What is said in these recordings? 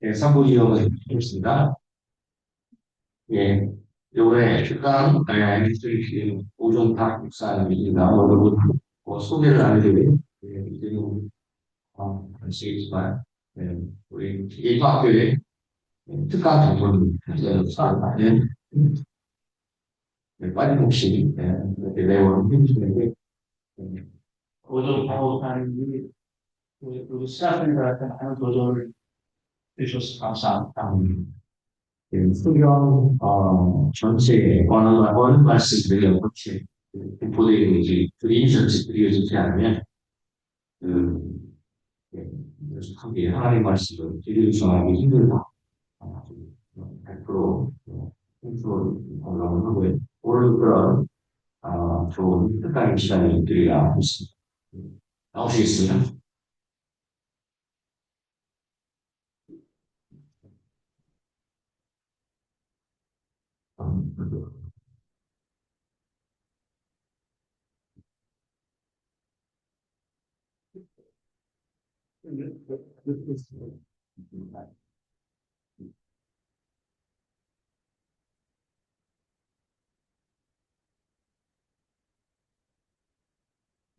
예, 3부 이어서 하겠습니다. 예, 요번에 특강 MSG 오전 닭 목사님입니다. 여러분, 소개를 안 해드려요. 예, 이제는, 아시겠지만, 예, 우리 예수학교의 특강 전문 목사님, 빠짐없이, 이렇게 매번 힘주시는데, 오전 닭 목사님이 그 시간을 갖다 하는 도전을 해주셔서 감사합니다. 성경 전체에 어느 말씀들이 어떻게 분포되어 있는지 그림이 그려지지 않으면 그 그래서 크게 하나님의 말씀을 기르기하기 힘들다. 100% 공감을 하고요. 오늘 그런 좋은 뜻깊은 시간이 되리라 믿습니다. 나오시겠습니다.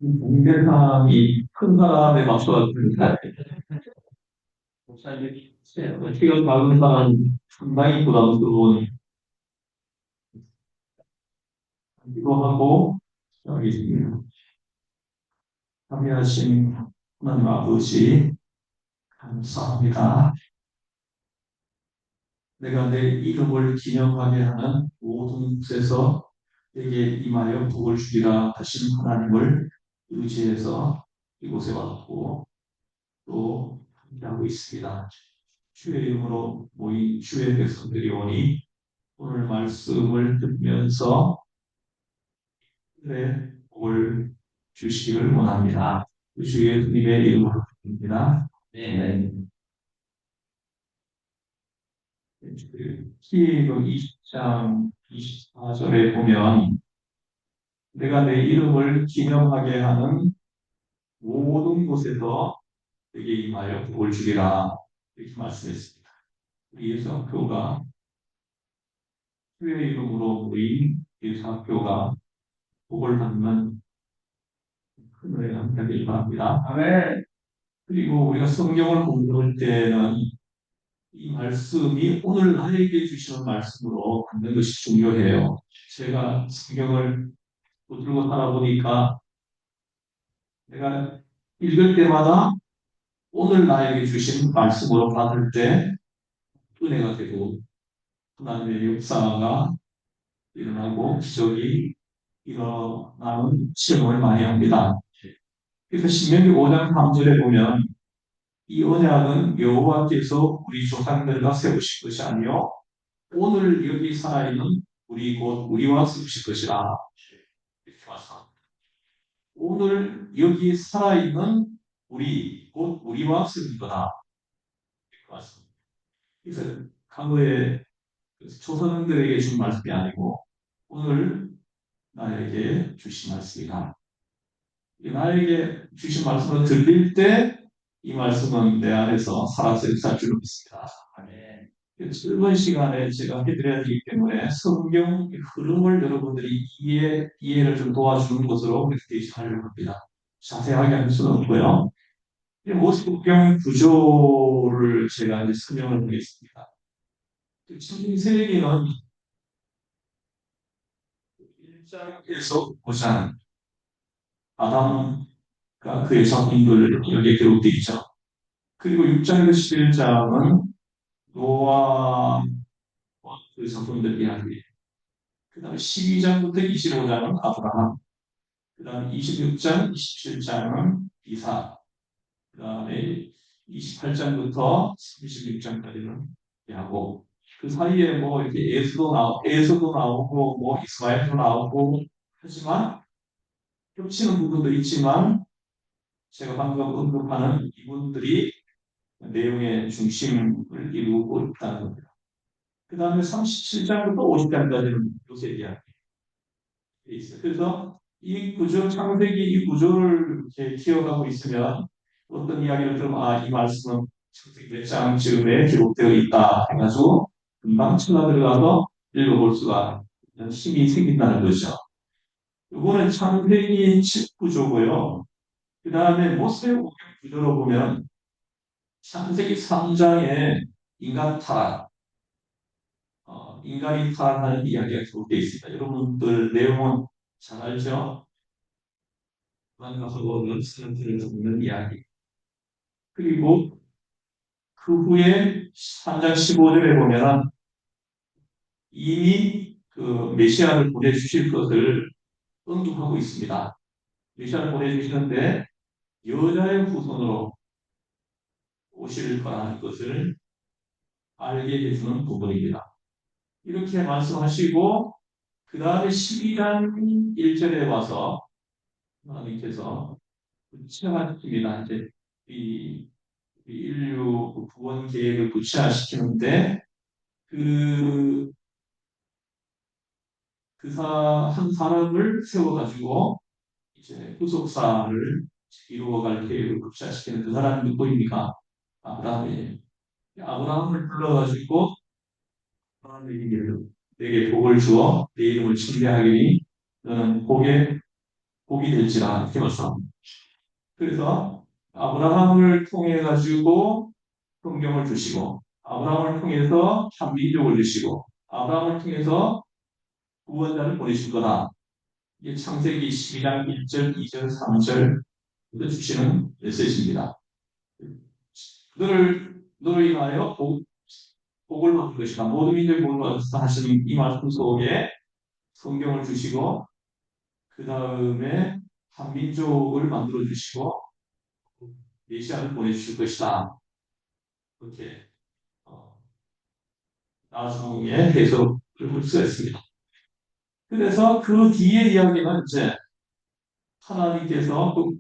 공대상이 큰 사람에 맞춰가지고 목사님, 키가 작은 사람 상당히 부담스러운 기도 하고 여기 참여하신 하나님 아버지 감사합니다. 내가 내 이름을 기념하게 하는 모든 곳에서 내게 임하여 복을 주리라 하신 하나님을 의지해서 이곳에 왔고 또 함께하고 있습니다. 주의 이름으로 모인 주의 백성들이 오니 오늘 말씀을 듣면서 네, 복을 주시기를 원합니다. 주 예수님의 이름으로 드립니다. 네. 히브리서 20장 24절에 보면 내가 내 이름을 기념하게 하는 모든 곳에서 내게 임하여 복을 주리라 이렇게 말씀했습니다. 우리 예수학교가 주의 이름으로 모인 예수학교가 복을 받는 큰 은혜가 되길 바랍니다. 아멘. 그리고 우리가 성경을 공부할 때는 이 말씀이 오늘 나에게 주시는 말씀으로 받는 것이 중요해요. 제가 성경을 붙들고 살아보니까 내가 읽을 때마다 오늘 나에게 주신 말씀으로 받을 때 은혜가 되고 하나님의 역사가 일어나고 기적이 일어나는 체험을 많이 합니다. 그래서 신명기 5장 3절에 보면 이 언약은 여호와께서 우리 조상들과 세우실 것이 아니요 오늘 여기 살아있는 우리 곧 우리와 세우실 것이라 이렇게 말씀합니다. 오늘 여기 살아있는 우리 곧 우리와 세울 거다 이렇게 말씀합니다. 그래서 과거에 조선들에게 준 말씀이 아니고 오늘 나에게 주신 말씀이다. 나에게 주신 말씀을 들릴 때 이 말씀은 내 안에서 살아서 역사할 줄 믿습니다. 짧은 시간에 제가 해드려야 되기 때문에 성경 흐름을 여러분들이 이해를 좀 도와주는 것으로 그렇게 하려고 합니다. 자세하게 할 수는 없고요. 모습경 구조를 제가 이제 설명을 하겠습니다. 신세기는 1장에서 보장 아담과 그의 자손들 여기에 기록되어 있죠. 그리고 6장에서 11장은 노아와 그 자손들 이야기. 그 다음에 12장부터 25장은 아브라함. 그 다음에 26장, 27장은 이삭. 그 다음에 28장부터 36장까지는 야곱. 그 사이에 뭐 이렇게 에서도 나오고, 뭐 이스마엘도 나오고, 하지만 겹치는 부분도 있지만, 제가 방금 언급하는 이분들이 내용의 중심을 이루고 있다는 겁니다. 그 다음에 37장부터 50장까지는 요셉 이야기. 있어요. 그래서 이 구조, 창세기 이 구조를 이렇게 기억하고 있으면 어떤 이야기를 들으면 이 말씀은 창세기 몇 장쯤에 기록되어 있다 해가지고 금방 찾아 들어가서 읽어볼 수가 힘이 생긴다는 거죠. 이거는 창세기 19조고요. 그 다음에 모세오경 구조로 보면 창세기 3장에 인간 타락, 인간이 타락하는 이야기가 기록되어 있습니다. 여러분들 내용은 잘 알죠? 만나하고 사람들을 돕는 이야기. 그리고 그 후에 3장 15절에 보면 이미 그 메시아를 보내주실 것을 언급하고 있습니다. 메시아를 보내주시는데 여자의 후손으로 오실 거라는 것을 알게 해주는 부분입니다. 이렇게 말씀하시고 그 다음에 12장 1절에 와서 하나님께서 구체화시킵니다. 이제 이 인류 구원 계획을 구체화시키는데 그, 한 사람을 세워가지고 이제 후속사를 이루어갈 계획을 구체화시키는 그 사람이 누구입니까? 아브라함이에요. 아브라함을 불러가지고 하나님이 내게 복을 주어 내 이름을 칭대하기니 너는 복이 될지라 이렇게 말씀합니다. 그래서 아브라함을 통해 가지고 성경을 주시고 아브라함을 통해서 한 민족을 주시고 아브라함을 통해서 구원자를 보내실 거다. 이게 창세기 12장 1절, 2절, 3절 주시는 메시지입니다. 너를 인하여 복을 받을 것이다. 모든 민족이 복을 받았다 하시는 이 말씀 속에 성경을 주시고 그 다음에 한 민족을 만들어 주시고 메시아를 보내주실 것이다. 이렇게 나중에 해석을 할 수가 있습니다. 그래서 그 뒤에 이야기는 이제 하나님께서 그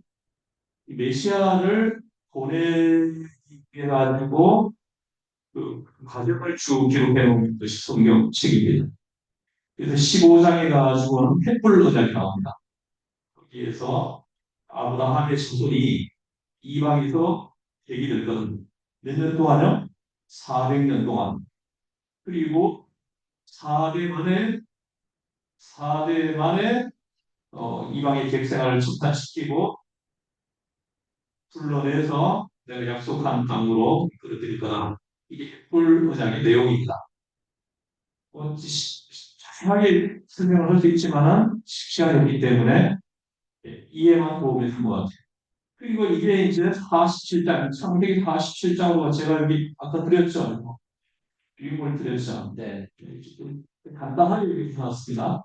메시아를 보내게 가지고 그 과정을 쭉 기록해 놓은 것이 성경책입니다. 그래서 15장에 가지고는 횃불 언약이 나옵니다. 거기에서 아브라함의 자손이 이방에서 계기될 것은 몇 년 동안요? 400년 동안. 그리고 4대 만에 4대 만에 이방의 객생활을 중단시키고 불러내서 내가 약속한 땅으로 끌어들일 거다. 이게 핵불 언약의 내용입니다. 자세하게 설명을 할 수 있지만은 시간이 없기 때문에 이해만 도움이 될 것 같아요. 그리고 이게 이제 47장, 창세기 47장으로 제가 여기 아까 드렸죠. 비유를 드렸죠. 네. 간단하게 이렇게 나왔습니다.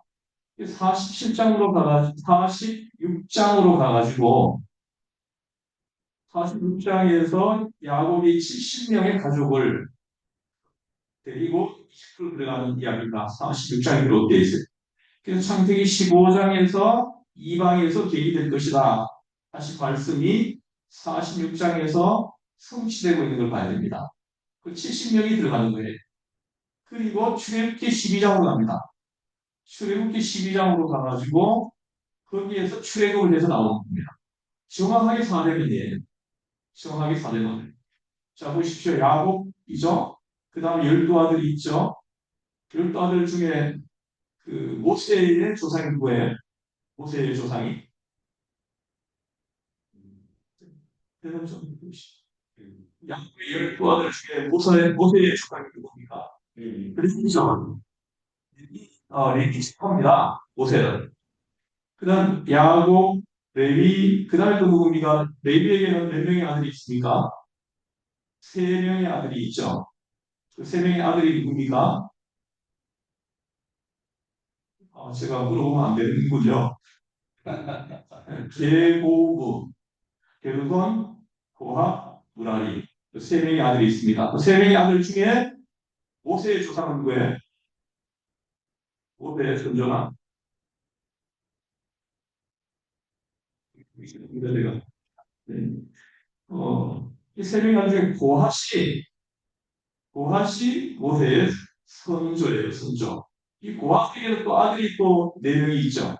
47장으로 가가지고, 46장으로 가가지고, 46장에서 야곱이 70명의 가족을 데리고 이집트로 들어가는 이야기가 46장에 기록되어 있어요. 그래서 창세기 15장에서 이방에서 계기될 것이다. 하신 말씀이 46장에서 성취되고 있는 걸 봐야 됩니다. 그 70명이 들어가는 거예요. 그리고 출애굽기 12장으로 갑니다. 출애굽기 12장으로 가가지고 거기에서 출애굽을 해서 나오는 겁니다. 정확하게 4대문이에요. 정확하게 4대문. 자 보십시오. 야곱이죠. 그 다음에 12아들이 있죠. 12아들 중에 그 모세의 조상이 누구예요? 모세의 조상이 대답 좀 해주시죠. 야곱의 12아들 중에 모세의 조상이 누굽니까? 그렇죠. 레위 지파입니다. 모세는. 그 다음 야곱, 레위, 그 다음에 또 누굽니까? 레위에게는 몇 명의 아들이 있습니까? 세 명의 아들이 있죠. 그 세 명의 아들이 누굽니까? 제가 물어보면 안 되는군요. 계보브, 게르돈, 고하, 무라리. 세 명의 아들이 있습니다. 그 세 명의 아들 중에 모세의 조상은 누구예요? 모세의 선조나 이거가 네. 이세 명의 아들 중에 고하시 모세의 선조예요, 선조. 이 고하시에는 또 아들이 또 네 명이 있죠.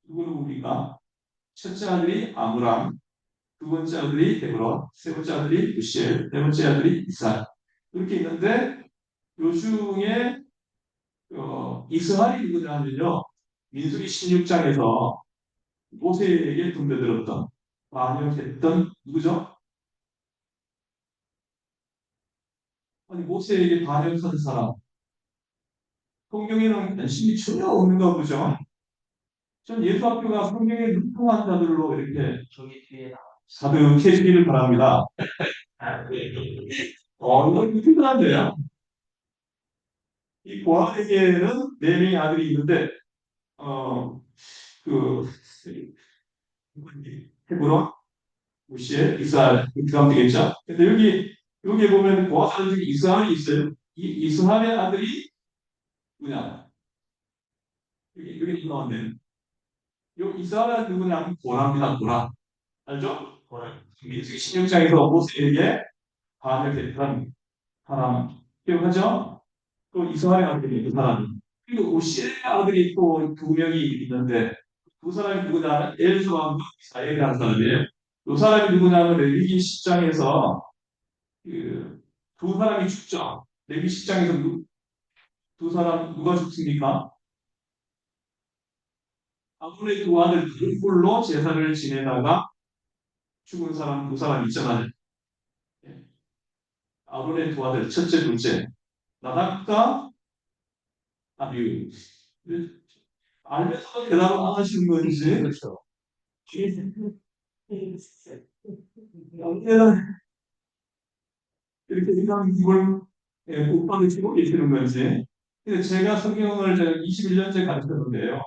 누구누구입니까? 첫째 아들이 아므람, 두 번째 아들이 헤브론, 세 번째 아들이 우시엘, 네 번째 아들이 이스라엘. 이렇게 있는데 요 중에 이스라엘이 누구냐 하면요. 민수기 16장에서 모세에게 분배들었던 반역했던 누구죠? 아니 모세에게 반역한 사람. 성경에는 관심이 전혀 없는가 보죠. 전 예수 학교가 성경에 능통한 자들로 이렇게 저기 뒤에 가득해지기를 바랍니다. 이건 특별한데요. 이 고아에게는 네 명의 아들이 있는데, 어, 그, 헤브론, 무시엘, 이스라엘, 이렇게 가면 되겠죠? 근데 여기 보면 고아 아들 중에 이스라엘이 있어요. 이 이스라엘의 아들이 누구냐? 여기 나왔네. 요 이스라엘 누구냐면 고라입니다, 고라. 알죠? 고라. 민수기 16장에서 모세에게 반역했던 사람 기억하죠? 또 이스라엘 아들이 그 사람이. 그리고 우시의 아들이 또 두 명이 있는데 두 사람이 누구냐면 엘수와 이사엘이라는 사람이에요. 두 사람이 누구냐면 레위기 10장에서 그두 사람이 죽죠. 레위기 10장에서 두 사람 누가 죽습니까? 아론의 두 아들 둘로 제사를 지내다가 죽은 사람 두 사람 있잖아요. 예. 아론의 두 아들 첫째, 둘째 나답과 아비우. 알면서도 대답을 안 하시는 건지. 그렇죠. 언제나 이렇게 인간 이걸 못 받으시고 계시는 건지. 근데 제가 성경을 제가 21년째 가르쳤는데요.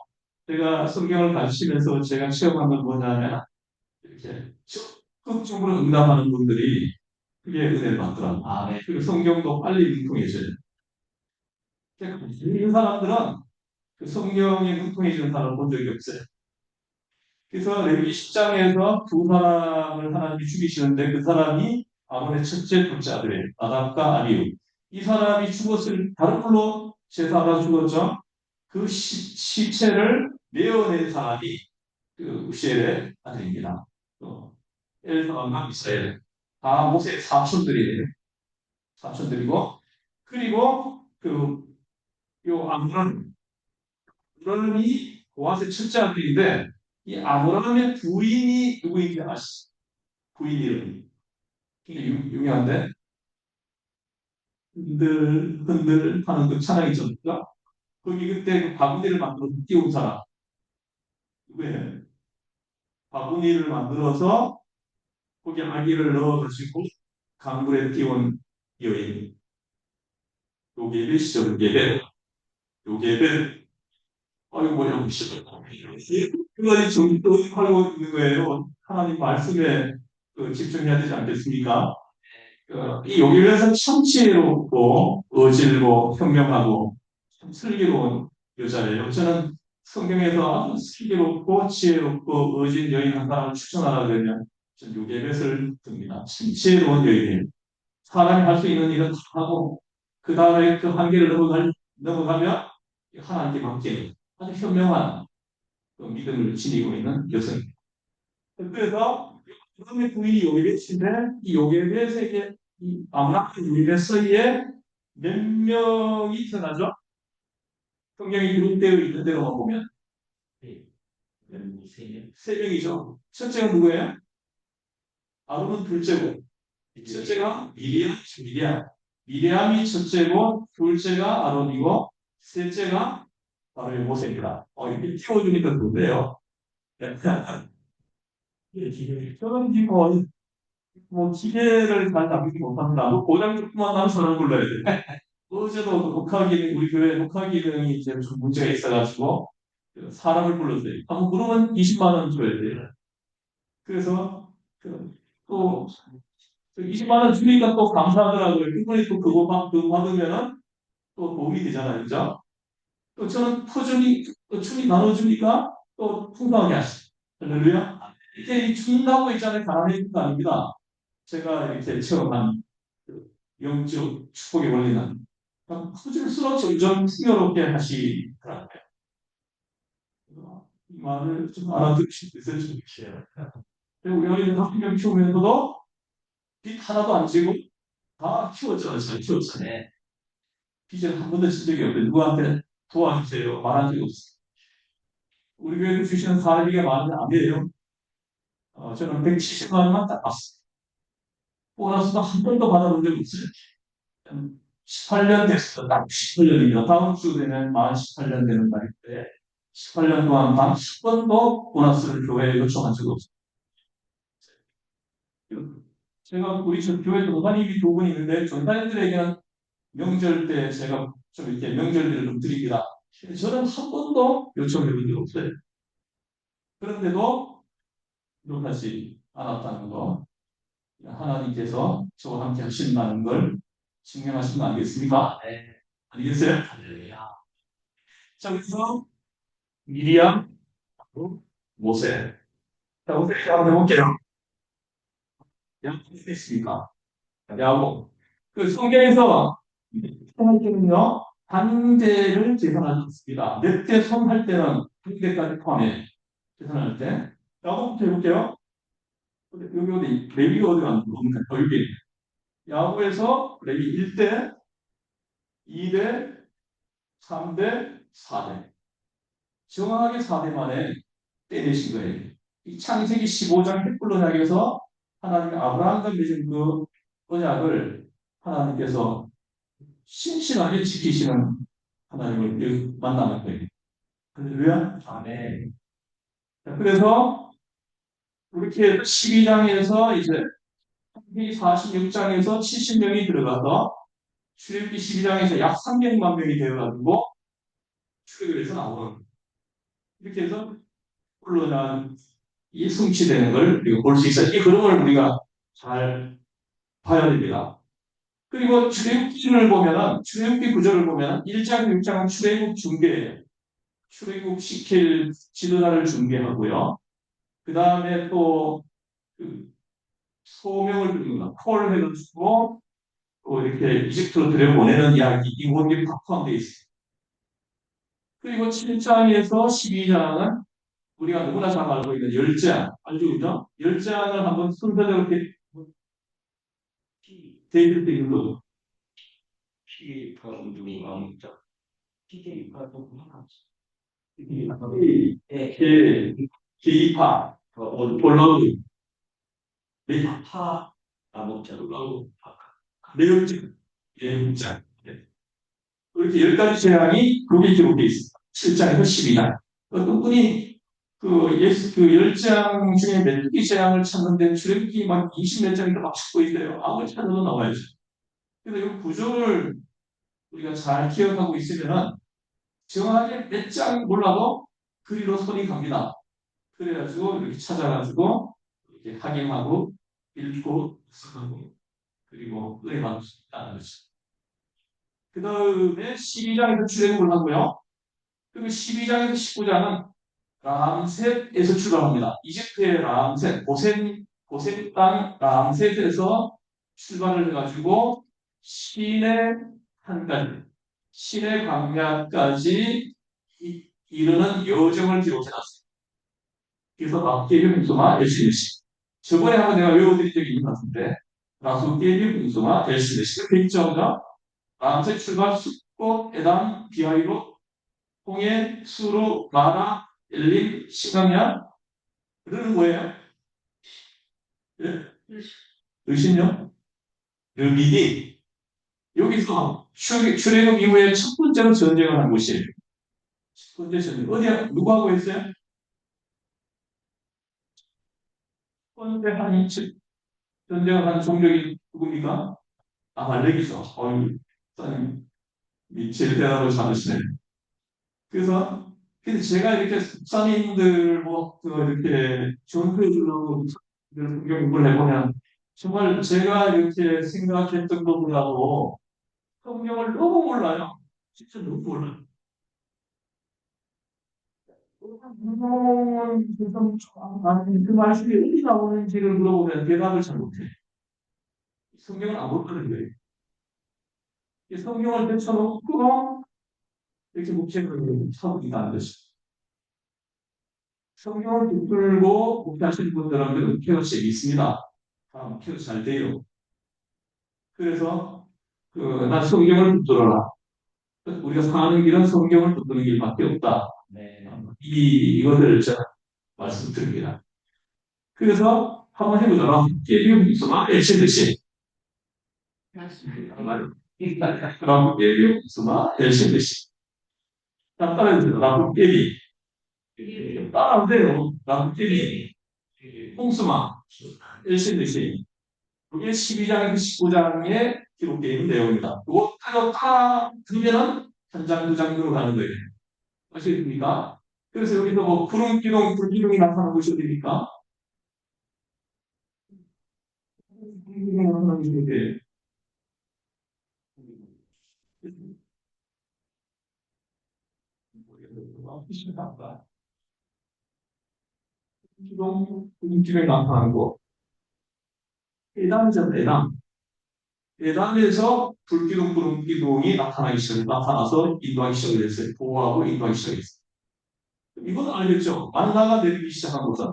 제가 성경을 가르치면서 제가 체험한 건 뭐냐면 이렇게 적극적으로 응답하는 분들이 그게 은혜를 받더라고요. 아, 네. 그리고 성경도 빨리 능통해져요. 이 사람들은 그 성경에 능통해지는 사람을 본 적이 없어요. 그래서 레위기 10장에서 두 사람을 하나님이 죽이시는데 그 사람이 아론의 첫째, 둘째 아들이에요. 나답과 아비우. 이 사람이 죽었을 다른 걸로 제사가 죽었죠. 그 시체를 내어낸 사람이 그 우시엘의 아들입니다. 또 엘사와 이스라엘 다 모세의 사촌들이에요. 사촌들이고 그리고 요 아므람이 보아스의 첫째 아들인데 이 아므람의 부인이 누구인지 아시죠? 부인 이름이 굉장히 유명한데 흔들 하는 그 찬양이 있었죠. 거기 그때 그 바구니를 만들어서 띄운 사람 누구예요? 바구니를 만들어서 거기 아기를 넣어가지고 강물에 띄운 여인 요게벳이죠. 요게벳 이거 뭐냐고 보시죠. 그거이 지금 또 하고 있는 거예요. 하나님 말씀에 집중해야 되지 않겠습니까? 이 요기에서 참 지혜롭고 어질고 현명하고 참 슬기로운 여자예요. 저는 성경에서 아주 슬기롭고 지혜롭고 어진 여인 한 사람을 추천하라 그러면 전 요게벳을 듭니다. 참 지혜로운 여인이에요. 사람이 할 수 있는 일은 다 하고 그 다음에 그 한계를 넘어가면 하나님께 맡기는 아주 현명한 그 믿음을 지니고 있는 여성입니다. 그래서 그다음에 부인이 요게벳인데 이 요게벳에게 이 아브라함 요게벳 사이에 몇 명이 태어나죠? 성경이 기록되어 있는 대로만 보면 세 명이죠. 첫째가 누구예요? 아론은 둘째고 첫째가 미리암이 첫째고 둘째가 아론이고 셋째가 바로 모세입니다. 이렇게 띄워주니까 좋은데요. 저는 뭐 기계를 잘 잡지 못합니다. 뭐 고장 조금만 나면 저를 불러야 돼. 어제도 녹화 기능, 우리 교회 녹화 기능이 이제 좀 문제가 있어가지고 그 사람을 불렀어요. 한번 그러면 20만 원 줘야 돼요. 그래서 또 20만 원 주니까 또 감사하더라고요. 그분이 또 그거 받으면은 또 도움이 되잖아요. 그죠? 또 저는 터주니, 또 춤이 나눠주니까 또 풍성하게 하시죠. 할렐루야. 이렇게 준다고 있잖아요. 가난해진 거 아닙니다. 제가 이렇게 체험한 그 영적 축복의 원리는 퍼즐수록 점점 풍요롭게 하시더라고요. 이 말을 좀 알아들으실 수 있어요. 그리고 우리 어린이들 다섯 명 키우면서도 빚 하나도 안 지고 다 키웠잖아요. 잘 키웠잖아요. 빚을 한 번도 진 적이 없어요. 누구한테 도와주세요. 말한 적이 없어요. 우리 교회에서 주시는 사례비가 많은 아니에요. 저는 170만 원만 딱 봤어요. 보너스도 한 번도 받아본 적이 없어요. 18년 됐어. 딱 18년이요. 다음 주 되면 만 18년 되는 날인데 18년 동안 단 한 번도 보너스를 교회에 요청한 적이 없어요. 제가 우리 교회 동반입이 두 분 있는데 전사님들에게는 명절 때 제가 좀 이렇게 명절비를 좀 드립니다. 저는 한 번도 요청해 본 적 없어요. 그런데도 노력하지 않았다는 거. 하나님께서 저와 함께 하신다는 걸 증명하신 거 아니겠습니까? 네. 아니겠어요? 할렐루야. 자, 그래서 미리암, 모세. 자, 모세 한번 해볼게요. 야곱 있습니까? 야곱. 그 성경에서 성경은요, 단대를 계산하셨습니다. 몇 대 손 할 때는 단대까지 포함해 계산할 때. 야곱부터 해볼게요. 여기 어디, 레위가 어디 갔는지 모르겠네. 여기. 야구에서 레위 1대, 2대, 3대, 4대. 정확하게 4대 만에 떼내신 거예요. 이 창세기 15장 햇불로 향해서 하나님의 아브라함과 맺은 그 언약을 하나님께서 신실하게 지키시는 하나님을 만나는 거예요. 할렐루야? 아멘. 그래서 이렇게 12장에서 이제 46장에서 70명이 들어가서 출애굽기 12장에서 약 300만 명이 되어가지고 출애굽에서 나오는 이렇게 해서 물론은 이 성취되는 걸 우리가 볼 수 있어요. 이 흐름을 우리가 잘 봐야 됩니다. 그리고 출애굽기를 보면은 출애굽기 구절을 보면은 1장, 6장은 출애굽 중개예요. 출애굽 시킬 지도자를 중개하고요. 그 다음에 또그 소명을 드립니다. 콜을 해가지고 또 이렇게 이집트로 들여보내는 이야기 이 모든 게 다 포함되어 있습니다. 그리고 7장에서 12장은 우리가 누구나 잘 알고 있는 열장 알죠, 그죠? 열장을 한번 순서대로 대입할 때 이거 피가 우주 암자 피가 누구나 기파 올라오고 메파 암자 올라오고 내용증 예문장 이렇게 10가지 재앙이 거기에 기록되어 있습니다. 7장에서 12장. 어떤 분이 그 예수 그 10장 중에 몇 개 재앙을 찾는데 출애굽기 막 20몇 장이 막 찾고 있대요. 아무리 찾아도 나와야죠. 그래서 이 구조를 우리가 잘 기억하고 있으면은 정확하게 몇 장 몰라도 그리로 손이 갑니다. 그래가지고 이렇게 찾아가지고 이렇게 확인하고 읽고 해석하고 그리고 은혜 받을 수 있다는 거죠. 그 다음에 12장에서 출애굽을 하고요. 그리고 12장에서 19장은 람셋에서 출발합니다. 이집트의 람셋, 고센 땅 람셋에서 출발을 해가지고 시내 한 가지, 시내 광야까지 이르는 여정을 기록해놨습니다. 그래서 라수게리 분수마 엘시네시. 저번에 한번 내가 외워드린 적이 있는 것 같은데 라수게리 분수마 엘시네시. 그 백정과 람셋 출발 숫꽃 에담 비하이로 홍해 수로 마라 엘림 시강야 그러는 거예요. 예? 의심요? 르비디 여기서 출애굽 이후에 첫 번째로 전쟁을 한 곳이에요. 첫 번째 전쟁 어디야? 누구하고 했어요? 첫 번째 한 전쟁을 한 종족이 누굽니까? 아말렉이죠. 어이, 사장님 제일 대단하고 잘하시네. 그래서 근데 제가 이렇게 목사님들 뭐 이렇게 전투해 주려고 성경 공부를 해보면 정말 제가 이렇게 생각했던 것보다도 성경을 너무 몰라요. 진짜 너무 몰라요. 그 말씀이 어디 나오는지를 물어보면 대답을 잘 못해. 성경을 안 본다는 거예요. 이 성경을 펼쳐놓고 이렇게 묵묵히 사고가 안 되죠. 성경을 붙들고 목회하시는 분들은 그 목회가 있습니다. 다 목회가 잘 돼요. 그래서 난 성경을 붙들어라. 우리가 사는 길은 성경을 붙드는 길밖에 없다. 네. 이것을 제가 말씀드립니다. 그래서 한번 해보자. 예비용 있으나 엘체듯이. 라고 예비용 있으나 엘체듯이. 따라해주세요. 라고 예비. 따라하세요. 라고 예비. 홍수마. 엘체듯이. 그게 12장에서 19장에 기록되어 있는 내용입니다. 그거 다 들면은 한 장, 두 장으로 가는 거예요. 아시겠습니까? 그래서 여기서 뭐 구름 기둥, 불기둥이 나타나고 있어야 되니까 불기둥이 나타나고 있어야 돼. 기둥, 불기둥이 나타나고 예담이잖아, 예담. 예담에서 불기둥, 구름기둥이 나타나서 인도하기 시작을 했어요. 보호하고 인도하기 시작했어요. 이건 알겠죠? 만나가 내리기 시작한 것은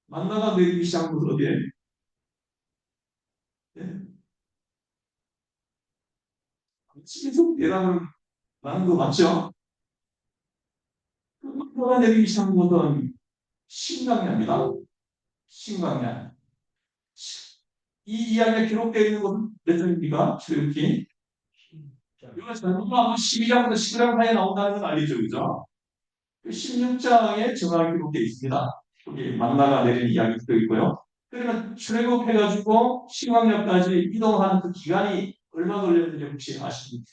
만나가 내리기 시작한 것은 어디에? 예? 계속 예담을 나는 거 맞죠? 그 만나가 내리기 시작한 것은 신강야입니다. 신강야. 이 이야기가 기록되어 있는 것은 몇 장입니까? 출애굽기. 이거 잘못하면 12장부터 19장 사이에 나온다는 건 알겠죠, 그죠? 16장에 정확히 기록되어 있습니다. 여기 만나가 내린 이야기 도 있고요. 그러면 출애굽해가지고 신광야까지 이동하는 그 기간이 얼마 걸렸는지 혹시 아십니까?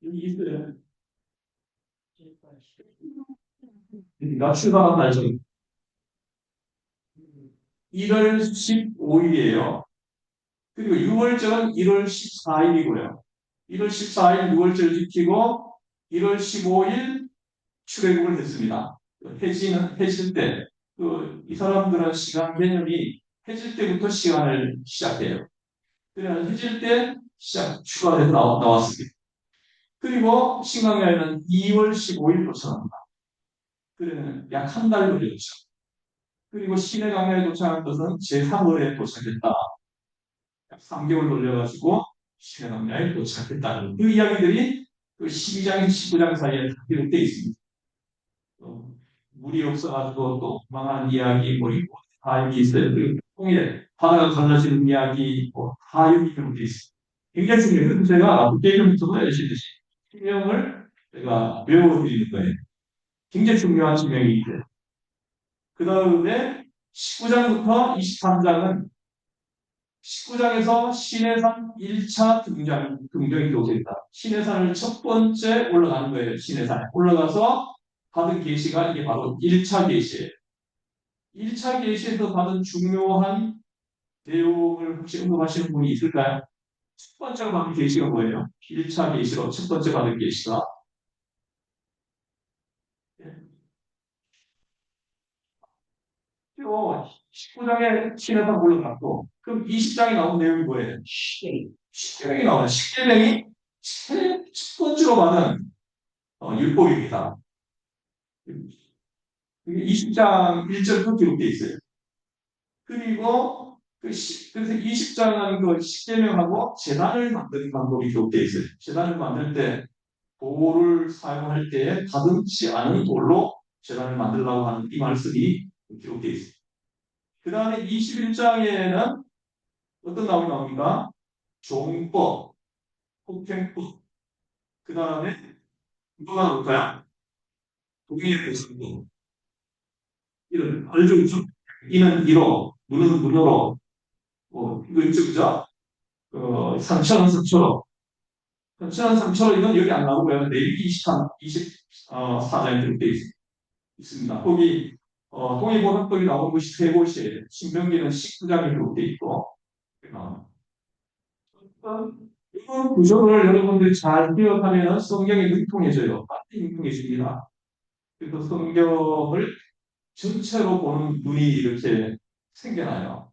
여기 있어요. 그러니까 출발한 날짜는 1월 15일이에요. 그리고 6월절은 1월 14일이고요. 1월 14일 6월절 지키고 1월 15일 출애굽을 했습니다. 해질 때, 이 사람들은 시간 개념이 해질 때부터 시간을 시작해요. 그래서 해질 때 추가돼서 나왔습니다. 그리고 신강야에는 2월 15일 도착합니다. 그러면 약 한 달 걸렸죠. 그리고 시내 강야에 도착한 것은 제3월에 도착했다. 약 3개월 돌려가지고 시내 강야에 도착했다는 그 이야기들이 그 12장에서 19장 사이에 기록되어 있습니다. 물이 없어가지고 또 망한 이야기, 뭐, 다 여기 있어요. 그리고 통일에 바다가 갈라지는 이야기, 다 여기 기록되어 있습니다. 굉장히 중요해요. 그래서 제가 게임 유튜브에 아시듯이 지명을 제가 외워드리는 거예요. 굉장히 중요한 지명이 있어요. 그 다음에 19장부터 23장은 19장에서 신해산 1차 등장이 기록됩니다. 신해산을 첫 번째 올라가는 거예요. 신해산에 올라가서 받은 계시가 이게 바로 1차 계시예요. 1차 계시에서 받은 중요한 내용을 혹시 언급하시는 분이 있을까요? 첫 번째 받은 계시가 뭐예요? 1차 계시로 첫 번째 받은 계시가 19장에 신해산 올라갔고 그럼 20장에 나온 내용이 뭐예요? 십계명이 나와요. 십계명이 첫 번째로 받은 율법입니다. 이게 20장 1절부터 기록되어 있어요. 그리고 그래서 20장은 그 십계명하고 제단을 만드는 방법이 기록되어 있어요. 제단을 만들 때 돌을 사용할 때 다듬지 않은 돌로 제단을 만들려고 하는 이 말씀이 기록되어 있어요. 그 다음에 21장에는 어떤 나오이 나옵니까? 종법, 폭행법, 그 다음에 누가 나올까요? 동의의 배상법. 이런 알죠, 그죠? 이는 이로, 문은 문으로, 이거 있죠, 그죠? 상처는 상처로. 상처는 상처로 이건 여기 안 나오고요. 내일기 23, 24장에 기록되어 있습니다. 거기, 동의보상법이 나온 것이 세 곳이에요. 신명기는 19장에 기록되어 있고, 이런 구조를 여러분들이 잘 기억하면 성경이 능통해져요. 완전히 능통해집니다. 그래서 성경을 전체로 보는 눈이 이렇게 생겨나요.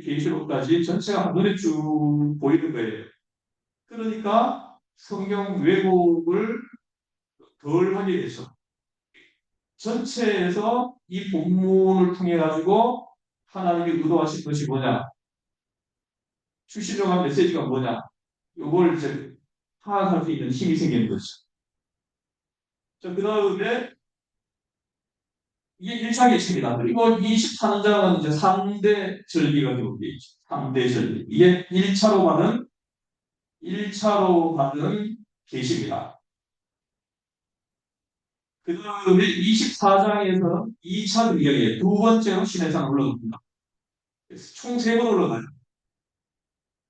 계시록까지 전체가 한눈에 쭉 보이는 거예요. 그러니까 성경 왜곡을 덜 하게 되죠. 전체에서 이 본문을 통해 가지고 하나님이 의도하신 것이 뭐냐, 주시려고 한 메시지가 뭐냐, 이걸 이제 파악할 수 있는 힘이 생기는 거죠. 자, 그 다음에 이게 1차 계시입니다. 그리고 24장은 이제 3대 절기가 기록되어 있죠. 3대 절기. 이게 1차로 받은 계시입니다. 그 다음에 24장에서는 2차 등경에 두 번째로 신해상 올라갑니다. 총 3번 올라가요.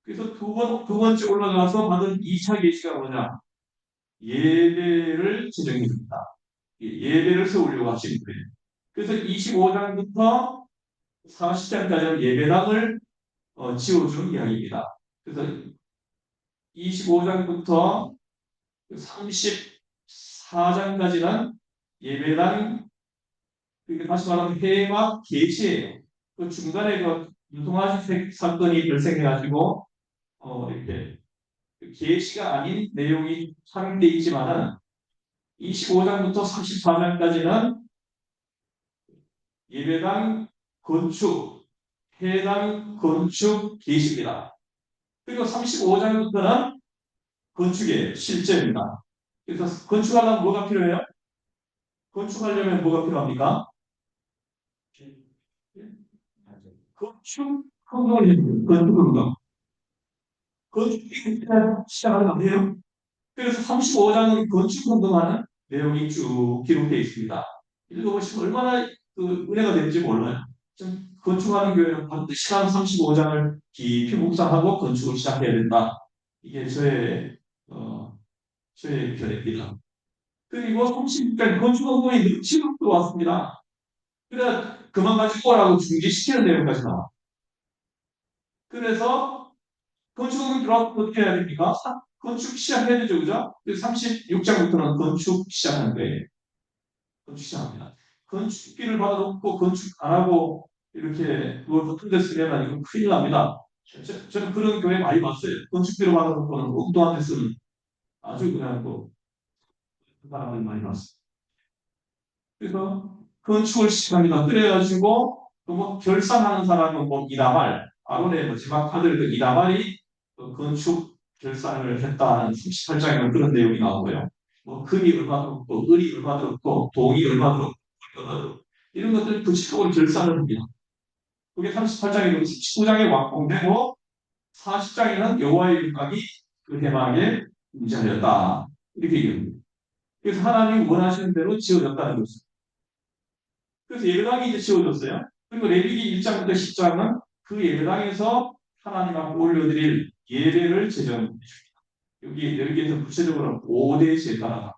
그래서 두 번째 올라가서 받은 2차 계시가 뭐냐? 예배를 지정해줍니다. 예배를 세우려고 하시는 거예요. 그래서 25장부터 40장까지는 예배당을 지어준 이야기입니다. 그래서 25장부터 34장까지는 예배당, 다시 말하면 회막 계시예요. 그 중간에 그 유동아지 사건이 발생해가지고 이렇게 계시가 아닌 내용이 삽입되어 있지만은 25장부터 34장까지는 예배당 건축, 회당 건축 계시입니다. 그리고 35장부터는 건축의 실제입니다. 그래서 건축하려면 뭐가 필요해요? 건축하려면 뭐가 필요합니까? 건축 헌금을 해줍니다. 건축 헌금. 건축이 시작하는 거예요. 그래서 35장은 건축 헌금하는 내용이 쭉 기록되어 있습니다. 읽어보시면 얼마나 그 은혜가 되는지 몰라요. 좀 건축하는 교회는 반드시 한 35장을 깊이 묵상하고 건축을 시작해야 된다. 이게 저의 견해입니다. 그리고 36장 건축헌금이 넘치도록 들어왔습니다. 그래 그만 가지고 오라고 중지시키는 내용까지 나와. 그래서 건축을 들어와서 어떻게 해야 됩니까? 건축 시작해야 되죠, 그죠? 36장부터는 건축 시작하는 거예요. 건축 시작합니다. 건축비를 받아놓고 건축 안 하고 이렇게 그걸 같은 데 쓰면 이건 큰일 납니다. 저는 그런 교회 많이 봤어요. 건축비를 받아놓고는 엉뚱한 데 쓰는 아주 그냥 그 사람들 많이 봤어요. 그래서 건축을 시작합니다. 그래가지고 뭐 결산하는 사람은 뭐 이다말, 아론의 마지막 아들 그 이다말이 그 건축 결산을 했다는 38장에는 그런 내용이 나오고요. 뭐 금이 얼마 들었고, 을이 얼마 들었고, 동이 얼마 들었고, 이런 것들 구체적으로 결산을 합니다. 그게 38장이고 19장에 완공되고 40장에는 여호와의 율법이 그 대망에 임재하였다. 이렇게 얘기합니다. 그래서 하나님이 원하시는 대로 지어졌다는 것입니다. 그래서 예배당이 이제 지어졌어요. 그리고 레위기 1장부터 10장은 그 예배당에서 하나님 앞에 올려드릴 예배를 제정해 줍니다. 여기에서 구체적으로 5대 제사라.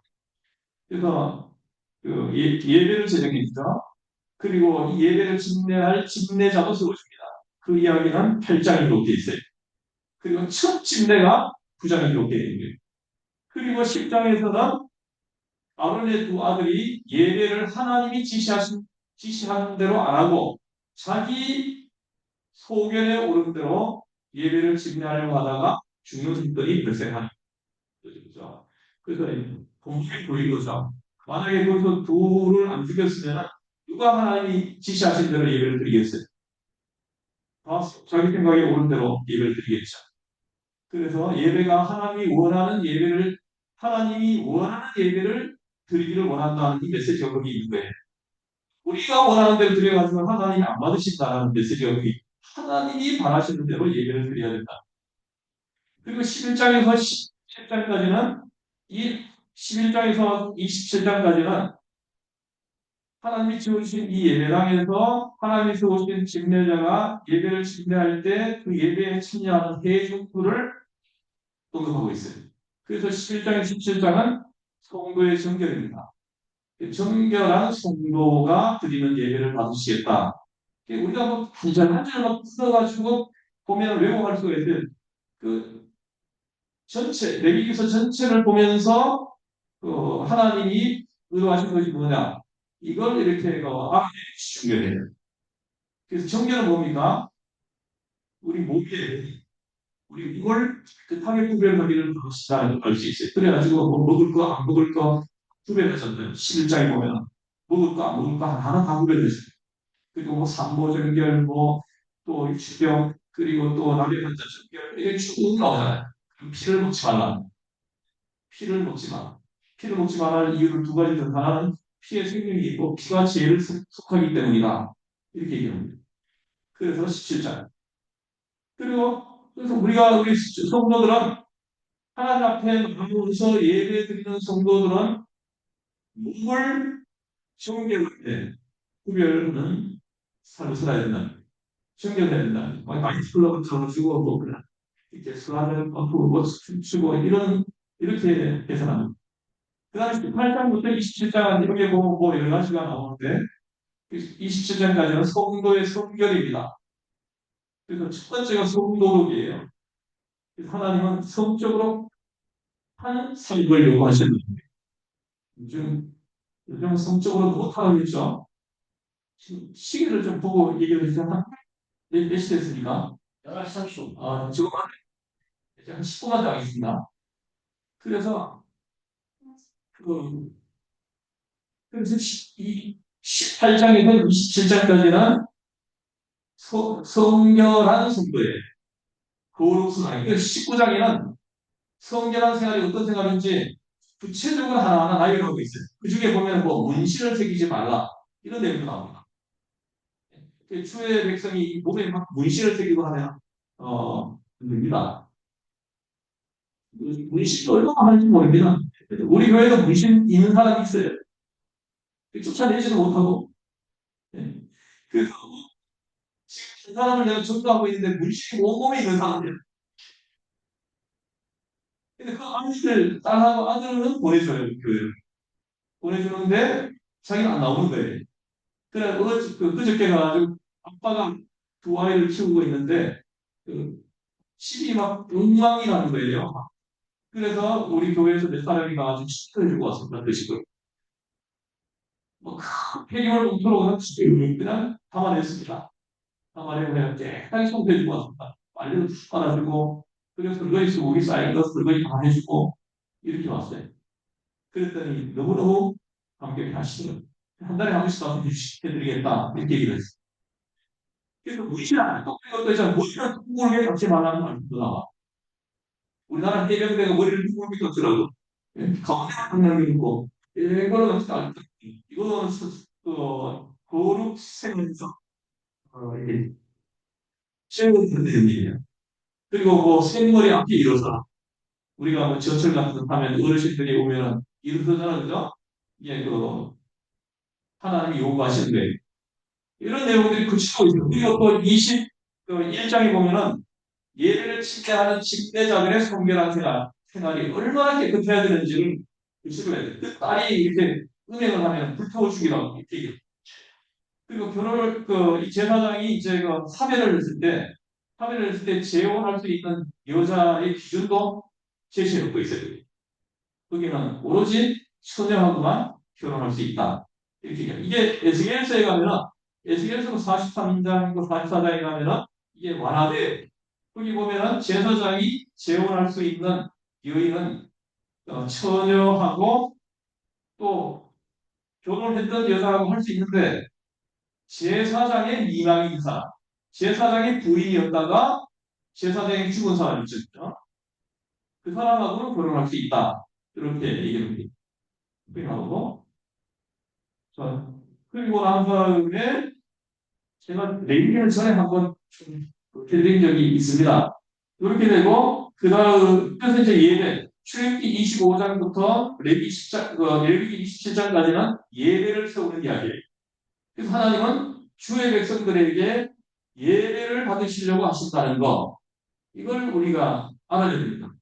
그래서 그 예배를 제정해 주죠. 그리고 이 예배를 집례할 집례자도 세워줍니다. 그 이야기는 8장에 기록되어 있어요. 그리고 첫 집례가 9장에 기록되어 있는 거예요. 그리고 10장에서는 아론의 두 아들이 예배를 하나님이 지시한 대로 안 하고 자기 소견에 오른 대로 예배를 집례하려고 하다가 죽는 사건이 발생하는 거죠. 그래서 본문이 보인 거죠. 만약에 거기서 둘을 안 죽였으면 누가 하나님이 지시하신 대로 예배를 드리겠어요? 다 자기 생각에 오른 대로 예배를 드리겠죠. 그래서 예배가 하나님이 원하는 예배를 드리기를 원한다는 이 메시지가 거기 있는 거예요. 우리가 원하는 대로 드려가지고 하나님이 안 받으신다는 메시지가 거기 하나님이 바라시는 대로 예배를 드려야 된다. 그리고 11장에서 17장까지는 이 11장에서 27장까지는 하나님이 지어주신 이 예배당에서 하나님이 세우신 집례자가 예배를 집례할 때 그 예배에 참여하는 해중들을 언급하고 있어요. 그래서 11장에 17장은 성도의 정결입니다. 정결한 성도가 드리는 예배를 받으시겠다. 우리가 뭐 한 줄만 풀어가지고 보면 왜곡할 수가 있어요. 그 레위기서 전체를 보면서 하나님이 의도하신 것이 뭐냐? 이걸 이렇게 알아내기 중요해요. 그래서 정결은 뭡니까? 우리 몸에 우리 몸을 깨끗하게 구별하기를 시작을 알수 있어요. 그래가지고 뭐 먹을 거, 안 먹을 거 구별하잖아요. 11장에 보면 먹을 거, 안 먹을 거 하나 다 구별했어요. 그리고 뭐 산모정결, 뭐또 주병, 그리고 또 남의 환자정결 이게 쭉 나오잖아요. 피를 먹지 말라. 피를 먹지 마라. 피를 먹지 말할 이유를 두 가지 중 하나는 피에 생명이 있고 피가 제일 속하기 때문이다. 이렇게 얘기합니다. 그래서 17장. 그리고 그래서 우리 성도들은 하나님 앞에 나오면서 예배 드리는 성도들은 몸을 정결할 때 구별하는 삶을 살아야 된다. 정결해야 된다. 나이트클럽을 들어주고 뭐 그냥 이렇게 술하는 뭐 춤추고 이렇게 계산합니다. 그 다음에 18장부터 27장 이렇게 보면 뭐 여러 가지가 나오는데 27장까지는 성도의 성결입니다. 그래서 첫 번째가 성도록이에요. 하나님은 성적으로 한 삶을 요구하시는 거예요. 요즘 성적으로 못하고 있죠. 시계를 좀 보고 얘기를 해주잖아. 몇 시 됐습니까? 11시 30분. 지금 한 10분만 더 하겠습니다. 그래서, 그, 그래서 18장에서 27장까지는 성결한 성도예요. 거룩한 아니 19장에는 성결한 생활이 어떤 생활인지 구체적으로 하나하나 나열하고 있어요. 그 중에 보면 뭐 문신을 새기지 말라 이런 내용도 나옵니다. 주의 백성이 몸에 막 문신을 새기고 하면 됩니다. 문신도 얼마나 하는지 모릅니다. 우리 교회도 문신 있는 사람이 있어요. 쫓아내지도 못하고. 예. 그래서 지금 그 사람을 내가 전도하고 있는데 문신이 온몸에 있는 사람이에요. 근데 그 아이들, 딸하고 아들은 보내줘요, 교회를. 보내주는데 자기는 안 나오는 거예요. 그래, 그저께 가가지고 아빠가 두 아이를 키우고 있는데, 집이 막 엉망이 나는 거예요. 그래서 우리 교회에서 몇 사람이 가가지고 시켜를 주고 왔습니다. 그 식으로. 뭐, 큰 폐기물 봉투로 그냥 담아냈습니다. 담아내고 그냥 깨끗하게 청소해주고 왔습니다. 빨래도 툭 빨아주고, 그리고 설거지 수국이 쌓인 거 설거지 다 해주고, 이렇게 왔어요. 그랬더니 너무너무 감격해 하시더라고요. 한 달에 한 번씩 가서 해드리겠다. 이렇게 얘기를 했어요. 그래서 무시를 안 했고, 그리고 또 이제 머리를 둥글게 감지 말라는 말도 나와. 우리나라 해병대가 머리를 둥글게 감더라고. 가운데 방향이 있고, 이거는 이거는 거룩 생에서 이게 시행되는 일이에요. 그리고 뭐 생머리 앞에 일어서 우리가 뭐 지하철 같은 거 타면 어르신들이 오면은 일어서잖아, 그죠? 이게 하나님이 요구하시는 거예요. 이런 내용들이 그치고 있어요. 그리고 또 21장에 보면은 예배를 침례하는 집례자들의 성결한 생활이 얼마나 깨끗해야 되는지를 그치고 해야 돼요. 그 딸이 이렇게 은행을 하면 불태워 죽이라고 이렇게 얘기해요. 그리고 이 제사장이 이제 사별을 했을 때 재혼할 수 있는 여자의 기준도 제시해놓고 있어요. 거기는 오로지 처녀하고만 결혼할 수 있다. 이렇게 얘기해요. 이게 에스겔서에 가면은 에스겔서 43장이고 44장에 가면은 이게 완화돼. 거기 보면은 제사장이 재혼할 수 있는 여인은 처녀하고 또 결혼했던 여자하고 할 수 있는데 제사장의 미망인 사람, 제사장의 부인이었다가 제사장이 죽은 사람이 있죠. 그 사람하고는 결혼할 수 있다. 이렇게 얘기를 하고 자, 그리고 난 다음에 제가 레위기를 전에 한번 좀 해드린 적이 있습니다. 이렇게 되고 그 다음 그래서 이제 출애굽기 25장부터 레위기 27장까지는 예배를 세우는 이야기예요. 그래서 하나님은 주의 백성들에게 예배를 받으시려고 하신다는 거 이걸 우리가 알아야 됩니다.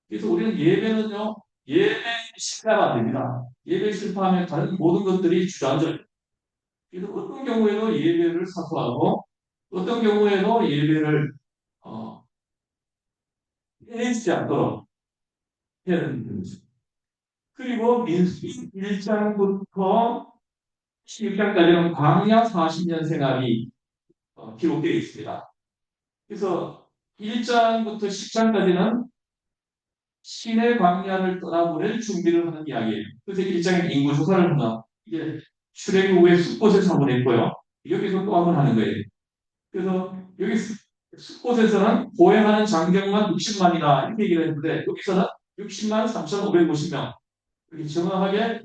그래서 우리는 예배는요 예배 실패하면 안 됩니다. 예배 실패하면 다른 모든 것들이 주저앉아요. 그래서 어떤 경우에도 예배를 사소하고 어떤 경우에도 예배를 해지지 않도록 해야 되는 거죠. 그리고 민수기 1장부터 16장까지는 광야 40년 생활이 기록되어 있습니다. 그래서 1장부터 10장까지는 신의 광야를 떠나보낼 준비를 하는 이야기예요. 그래서 1장에 인구 조사를 한다. 이게 출애굽 후에 숲곳에서 한번 했고요. 여기서 또 한번 하는 거예요. 그래서 여기 숲곳에서는 보행하는 장경만 60만이다 이렇게 얘기를 했는데 여기서는 60만 3,550명 이렇게 정확하게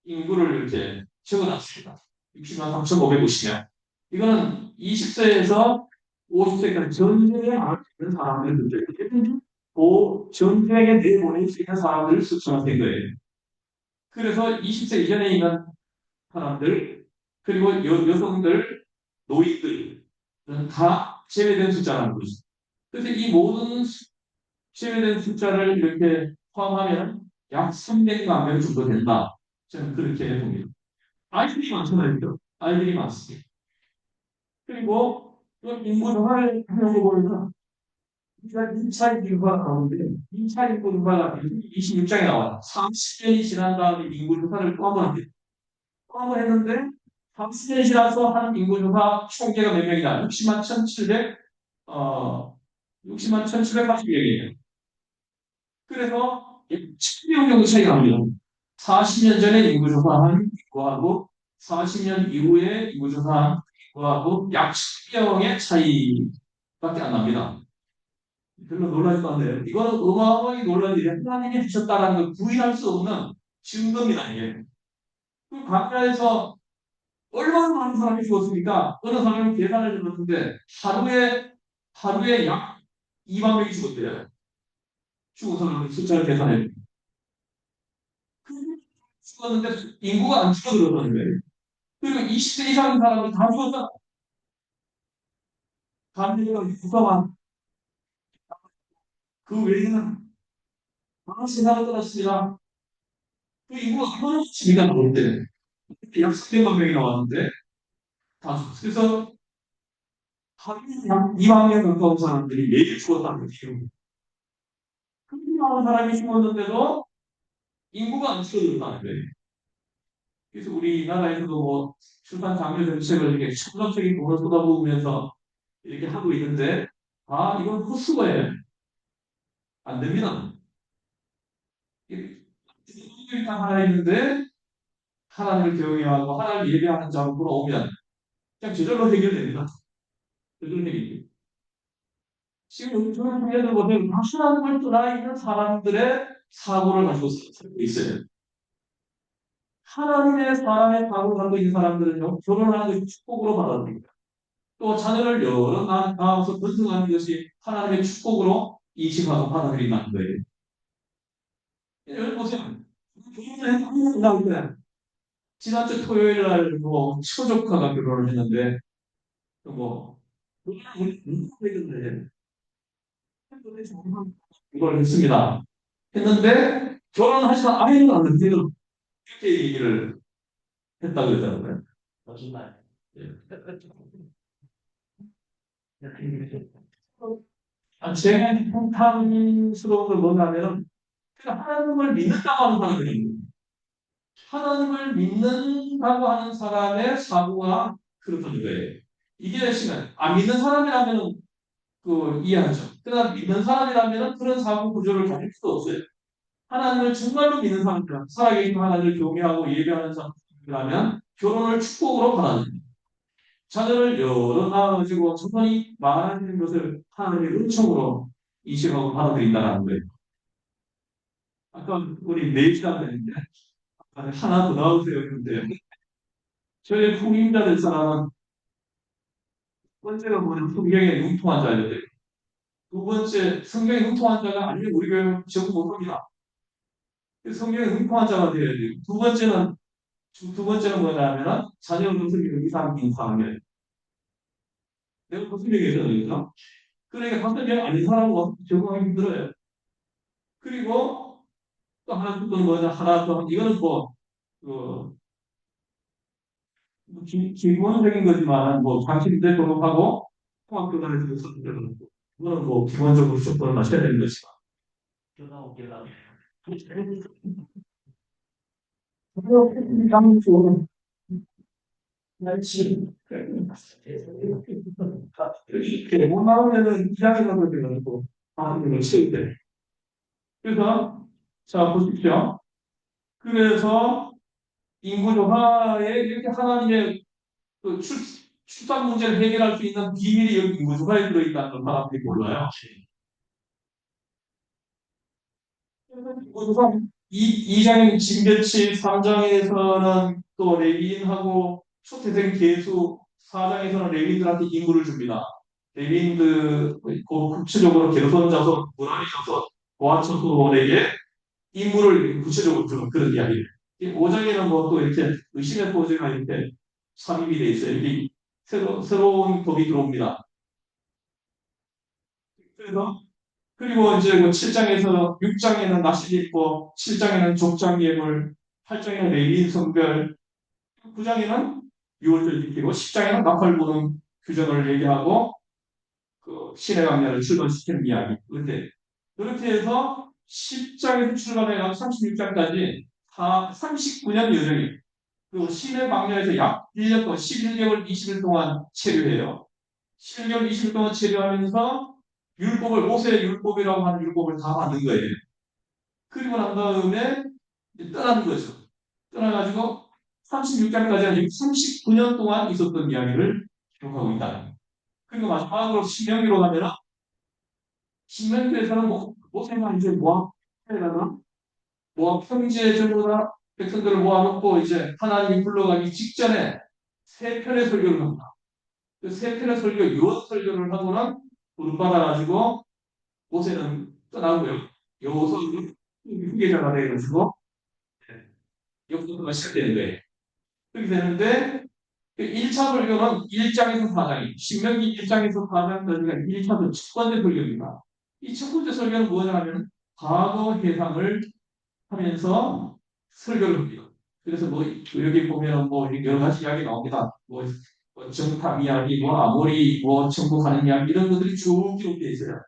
인구를 이렇게 적어놨습니다. 60만 3,550명. 이거는 20세에서 50세까지 전쟁에 나갈 수 있는 사람들인데 그 전쟁에 내보낼 수 있는 사람들을 수천화된 거예요. 그래서 20세 이전에 있는 사람들 그리고 여성들, 노인들은 다 제외된 숫자라는 거죠. 그래서 이 모든 제외된 숫자를 이렇게 포함하면 약 300만 명 정도 된다. 저는 그렇게 봅니다. 아이들이 많잖아요. 아이들이 많습니다. 그리고 인구 조사를 하려고 보면 우리가 2차 인구가 나오는데 2차 인구가 26장에 나와요. 30년이 지난 다음에 인구 조사를 또 한 번 합니다. 또 한 번 했는데 30년이 지나서 한 인구 조사 총계가 몇 명이다? 60만 1,700 60만 1,780명이에요. 그래서 10명 정도 차이가 납니다. 40년 전에 인구 조사한 인구하고 40년 이후에 인구 조사한 인구하고 약 10명의 차이밖에 안 납니다. 별로 놀라지도 않네요. 이거는 어마어마하게 놀란 일이에요. 하나님이 하셨다는 걸 부인할 수 없는 증거입니다, 이게. 그 광야에서 얼마나 많은 사람이 죽었습니까? 어느 사람이 계산을 해봤는데 하루에 약 2만 명이 죽었대요. 죽은 사람의 숫자를 계산해. 죽었는데 인구가 안 줄어들었다는 거예요. 그리고 20세 이상 사람들 다 죽었다. 감리가 유서만 그 외에는 다 세상을 떠났습니다. 그 인구가 얼마나 집이가 나올 때 약 300만 명이 나왔는데 다 죽었어요. 그래서 하루에 약 2만 명 가까운 사람들이 매일 죽었다는 거예요. 그렇게 많은 사람이 죽었는데도 인구가 안 줄어들었다는 거예요. 그래서 우리나라에서도 뭐 출산 장려 정책을 이렇게 천정적인 돈을 쏟아부으면서 이렇게 하고 있는데 이건 헛수고예요. 안 됩니다. 일단 하나 있는데 하나님을 경외하고 하나님을 예배하는 자로 오면 그냥 저절로 해결됩니다. 저절로 해결돼요. 지금 요즘 예를 보면 하나님을 떠나 있는 사람들의 사고를 가지고 살고 있어요. 하나님의 사람의 사고를 가지고 있는 사람들은요, 결혼하는 것이 축복으로 받아들입니다. 또 자녀를 여러 낳아서 번성하는 것이 하나님의 축복으로 인식하고 받아들인다는 거예요. 여러분 보세요. 결혼을 했는데 지난주 토요일 날 뭐 친조카가 결혼을 했는데 뭐 했는데 이걸 했습니다. 했는데 결혼하시면 아이는 안 되는 이렇게 얘기를 했다고 그러더라고요. 거짓말. 예. 제가 한탄스러운 걸 뭐냐면 하나님을 믿는다고 하는 사람들입니다. 하나님을 믿는다고 하는 사람의 사고가 그렇다는 거예요. 이게 시간 안 믿는 사람이라면 이해하죠. 그러나 믿는 사람이라면 그런 사고 구조를 가질 수도 없어요. 하나님을 정말로 믿는 사람들, 살아계신 하나님을 경외하고 예배하는 사람이라면 결혼을 축복으로 받아들입니다. 자녀를 여러 낳아가지고 천만이 많아지는 것을 하나님의 은총으로 인식하고 받아들인다는 거예요. 아까 우리 4시간 됐는데 하나 더 나오세요 했는데 저희 후임자 될 사람은 번째가 뭐냐면 성경에 융통한 자예요. 두 번째 성경에 융통한 자가 아니면 우리 교회는 적응 못합니다. 성경에 융통한 자가 되어야 돼요. 두 번째는 뭐냐면 자녀 성경을 이상 인상이에요. 내가 무슨 얘기했잖아요. 그러니까 다섯 아닌 사람은 적응하기 힘들어요. 그리고 또 하나 또 뭐냐 하나 또 이거는 그 기본적인 거지만 당신들 등록하고 통합교단에서 선택을 이거는 기본적으로 조건을 맞춰야 되는 것이다. 교단 없길라. 이렇게 못 나오면은 이장이라고 해가지고 하는 채우대. 그래서 자 보십시오. 그래서 인구조화에 이렇게 하나님의 그 출산 문제를 해결할 수 있는 비밀이 여기 인구조화에 들어있다는 걸 사람들이 몰라요. 인구조화 2장 징계치 3장에서는 또 레위인하고 초태생 계수 4장에서는 레위인들한테 인구를 줍니다. 레위인들 그 구체적으로 게르손 자손, 무라리 자손, 고한 자손에게 인물을 구체적으로 주는 그런 이야기예요. 5장에는 뭐 또 이렇게 의심의 소지가 이렇게 삽입이 돼 있어요. 이게 새로운 법이 들어옵니다. 그래서 그리고 이제 그 7장에서 6장에는 낫실이 있고 7장에는 족장 예물, 8장에는 레위인 성별, 9장에는 유월절 지키고 10장에는 나팔 부는 규정을 얘기하고 그 신의 강야를 출범시키는 이야기. 그런데 그렇게 해서 10장에서 출발해서 36장까지 39년 여정이 그리고 신의 강야에서 약 1년 동안 11개월 20일 동안 체류해요. 11개월 20일 동안 체류하면서 율법을 모세의 율법이라고 하는 율법을 다 만든 거예요. 그리고 난 다음에 떠나는 거죠. 떠나가지고 36장까지 한 39년 동안 있었던 이야기를 기록하고 있다. 그리고 마지막으로 신명기로 가면 신명기에서는 모세가 이제 모압에다가 모압 평지에 전부 다 백성들을 모아놓고 이제 하나님이 불러가기 직전에 세 편의 설교를 합니다. 그 세 편의 설교, 유언 설교를 하고는 부름받아가지고 모세는 떠나고요. 여호수아는 후계자가 되어가지고 역사가 시작되는 거예요. 그렇게 되는데 1차 설교는 1장에서 4장이 신명기 1장에서 4장까지가 1차 첫 번째 설교입니다. 이 첫 번째 설교는 뭐냐면 과거 해상을 하면서 설교를 합니다. 그래서 뭐 여기 보면 뭐 여러 가지 이야기 나옵니다. 뭐 정탐 이야기, 뭐 아모리, 뭐 정복하는 이야기 이런 것들이 쭉 기록되어 있어요.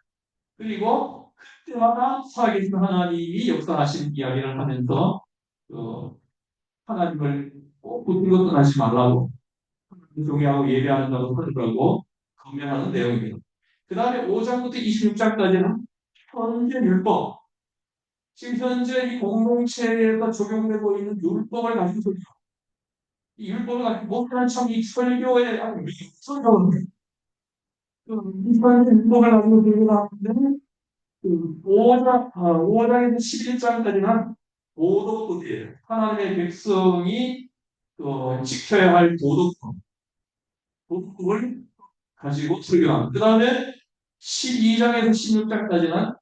그리고 그때마다 살아계신 하나님이 역사하신 이야기를 하면서 어, 하나님을 꼭 붙은 것도 하지 말라고 종이하고 예배한다고 하더라고 건면하는 내용입니다. 그 다음에 5장부터 26장까지는 현재 율법, 지금 현재 이 공동체에서 적용되고 있는 율법을 가지고 설교. 이 율법을 가지고 못하는 참이 설교의 아주 설교인데 이 율법을 가지고 설교하는데 그 5장에서 11장까지는 도덕법이에요. 하나님의 백성이 지켜야 할 도덕법을 가지고 설교합니다. 그 다음에 12장에서 16장까지는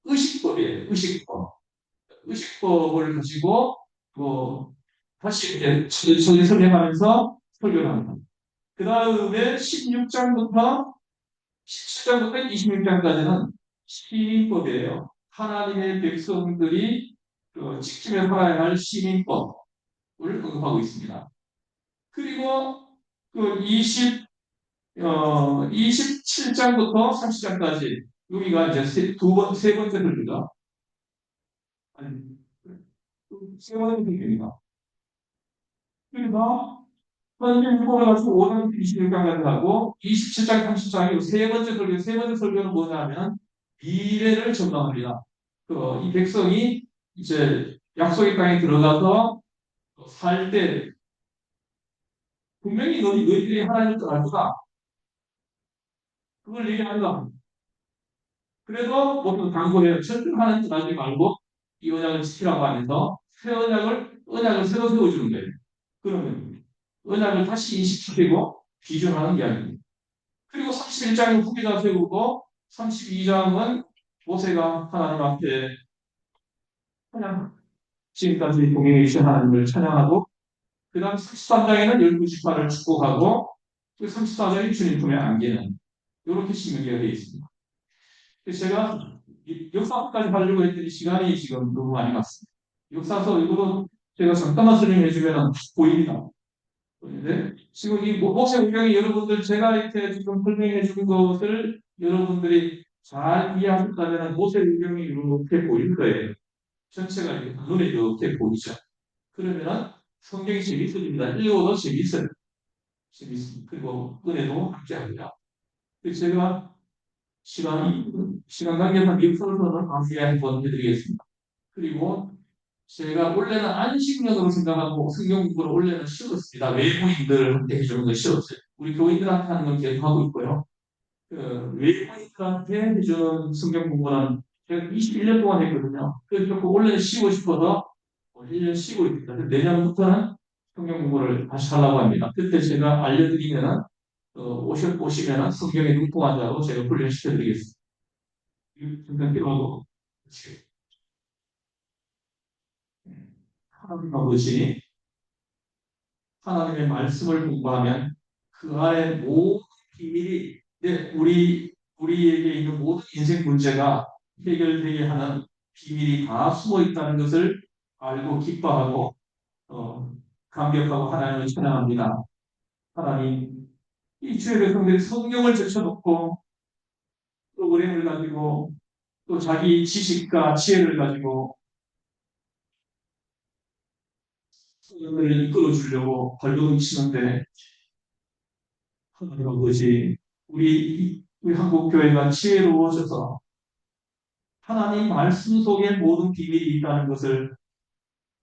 의식법이에요. 의식법. 의식법을 가지고 다시 이렇게 천천히 설명하면서 설교를 합니다. 그 다음에 16장부터 17장부터 26장까지는 시민법이에요. 하나님의 백성들이 지키며 살아야 할 시민법을 언급하고 있습니다. 그리고 그 27장부터 30장까지 여기가 이제 세 번째 설교죠. 아니, 세 번째 설교입니다. 그래서 현재 율법을 가지고 5장 26장까지 하고 27장 30장이 세 번째 설교. 세 번째 설교는 뭐냐면 미래를 전망합니다. 이 백성이 이제 약속의 땅에 들어가서 살 때 분명히 너희들이 하나님을 떠날 거다. 그걸 얘기한다. 그래도 모두 당부해요. 절대 하나님 떠나지 말고 이 언약을 지키라고 하면서 새 언약을 새로 세워주는 거예요. 그러면 언약을 다시 인식시키고 비전하는 이야기입니다. 그리고 31장은 후기자 세우고 32장은 모세가 하나님 앞에 찬양, 지금까지 동행해 주신 하나님을 찬양하고 그 다음 33장에는 열두 지파를 축복하고 그 34장이 주님 품에 안기는 이렇게 신명기가 되어 있습니다. 그래서 제가 역사까지 하려고 했더니 시간이 지금 너무 많이 갔습니다. 역사서 이거로 제가 잠깐만 설명해 주면 보입니다. 그런데 지금 이 모세 오경이 여러분들 제가 이렇게 지금 설명해 준 것을 여러분들이 잘 이해하셨다면 모세 오경이 이렇게 보일 거예요. 전체가 이렇게 눈에 이렇게 보이죠. 그러면 성경이 재밌어집니다. 읽어도 재밌어요. 재밌습니다. 그리고 은혜도 함께 합니다. 그래서 제가 시간 관계상 미국서로서는 강의에 한번 해드리겠습니다. 그리고 제가 원래는 안식년으로 생각하고 성경 공부를 원래는 쉬웠습니다. 외부인들한테 해주는 건 쉬웠어요. 우리 교인들한테 하는 건 계속 하고 있고요. 그 외부인들한테 해주는 성경 공부는 제가 21년 동안 했거든요. 그래서 조금 원래는 쉬고 싶어서 1년 쉬고 있습니다. 내년부터는 성경 공부를 다시 하려고 합니다. 그때 제가 알려드리면은 오시면은 성경에 눈동한 자로 제가 훈련시켜드리겠습니다. 잠깐 필요하고 하나님 아버지 하나님의 말씀을 공부하면 그 안에 모든 비밀이 우리에게 있는 모든 인생 문제가 해결되게 하는 비밀이 다 숨어 있다는 것을 알고 기뻐하고 어, 감격하고 하나님을 찬양합니다. 하나님 이 주의 백성들이 성경을 제쳐놓고 프로그램을 가지고 또 자기 지식과 지혜를 가지고 성경을 이끌어 주려고 발버둥 치는데 하나님 아버지 우리 한국 교회가 지혜로워져서 하나님 말씀 속에 모든 비밀이 있다는 것을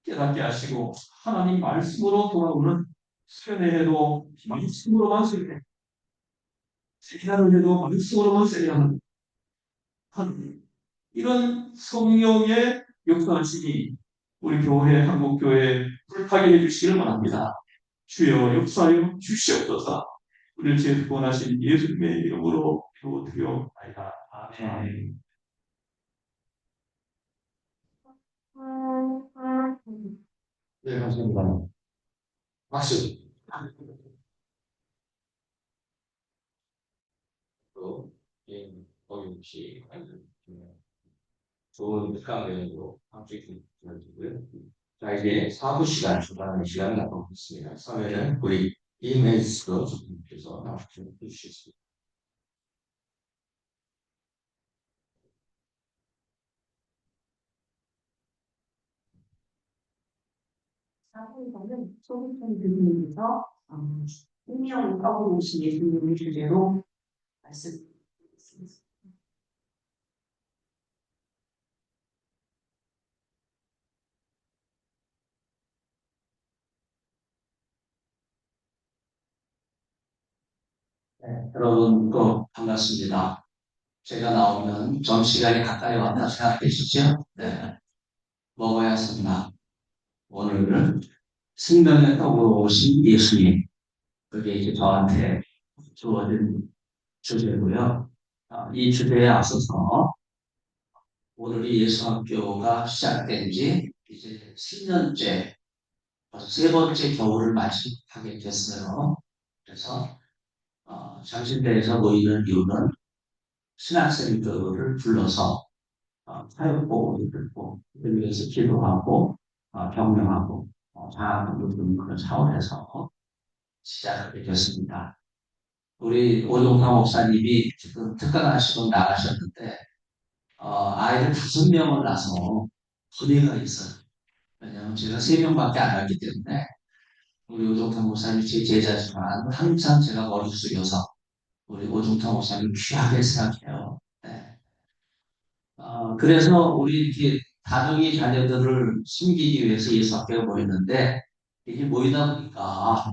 깨닫게 하시고 하나님 말씀으로 돌아오는 수련회에도 말씀으로만 수련회 세미나를 해도 말씀으로만 세미나는 하나님 이런 성령의 역사하시니 우리 교회 한국교회 불타게 해주시기를 바랍니다. 주여 역사여 주시옵소서. 우리를 제일 구원하신 예수님의 이름으로 기도드리옵나이다. 아멘. 네, 감사합니다. 박수. 또, 어김없이 좋은 특강대회로 함께 기도드리고요. 자, 이제 사부 시간, 주관하는 시간을 갖고 있습니다. 사회는 우리 이메일스 선생님께서 나와주시면 해주시겠습니다. 사부에서는 소개팅 드리면서 생명을 떠오르신 예수님의 주제로 말씀드리겠습니다. 네, 여러분 또 반갑습니다. 제가 나오면 점심시간이 가까이 왔다 생각해 주시죠? 네, 먹어야 삽니다. 오늘은 생명의 떡으로 오신 예수님, 그게 이제 저한테 주어진 주제고요. 이 주제에 앞서서 오늘이 예수학교가 시작된 지 이제 10년째, 세 번째 겨울을 맞이하게 됐어요. 그래서 장신대에서 모이는 이유는 신학생들을 불러서 사역복음을 듣고 그들 위해서 기도하고 격려하고 자아를 두는 그런 차원에서 시작하게 됐습니다. 우리 오종상 목사님이 지금 특강하시고 나가셨는데 아이들 5명을 낳아서 분해가 있어요. 왜냐하면 제가 3명밖에 안 하기 때문에 우리 오종상 목사님 제 제자지만 항상 제가 머리 숙여서 우리 오종상 목사님 귀하게 생각해요. 네. 그래서 우리 이렇게 다둥이 자녀들을 숨기기 위해서 예수 학교에 모였는데 이게 모이다 보니까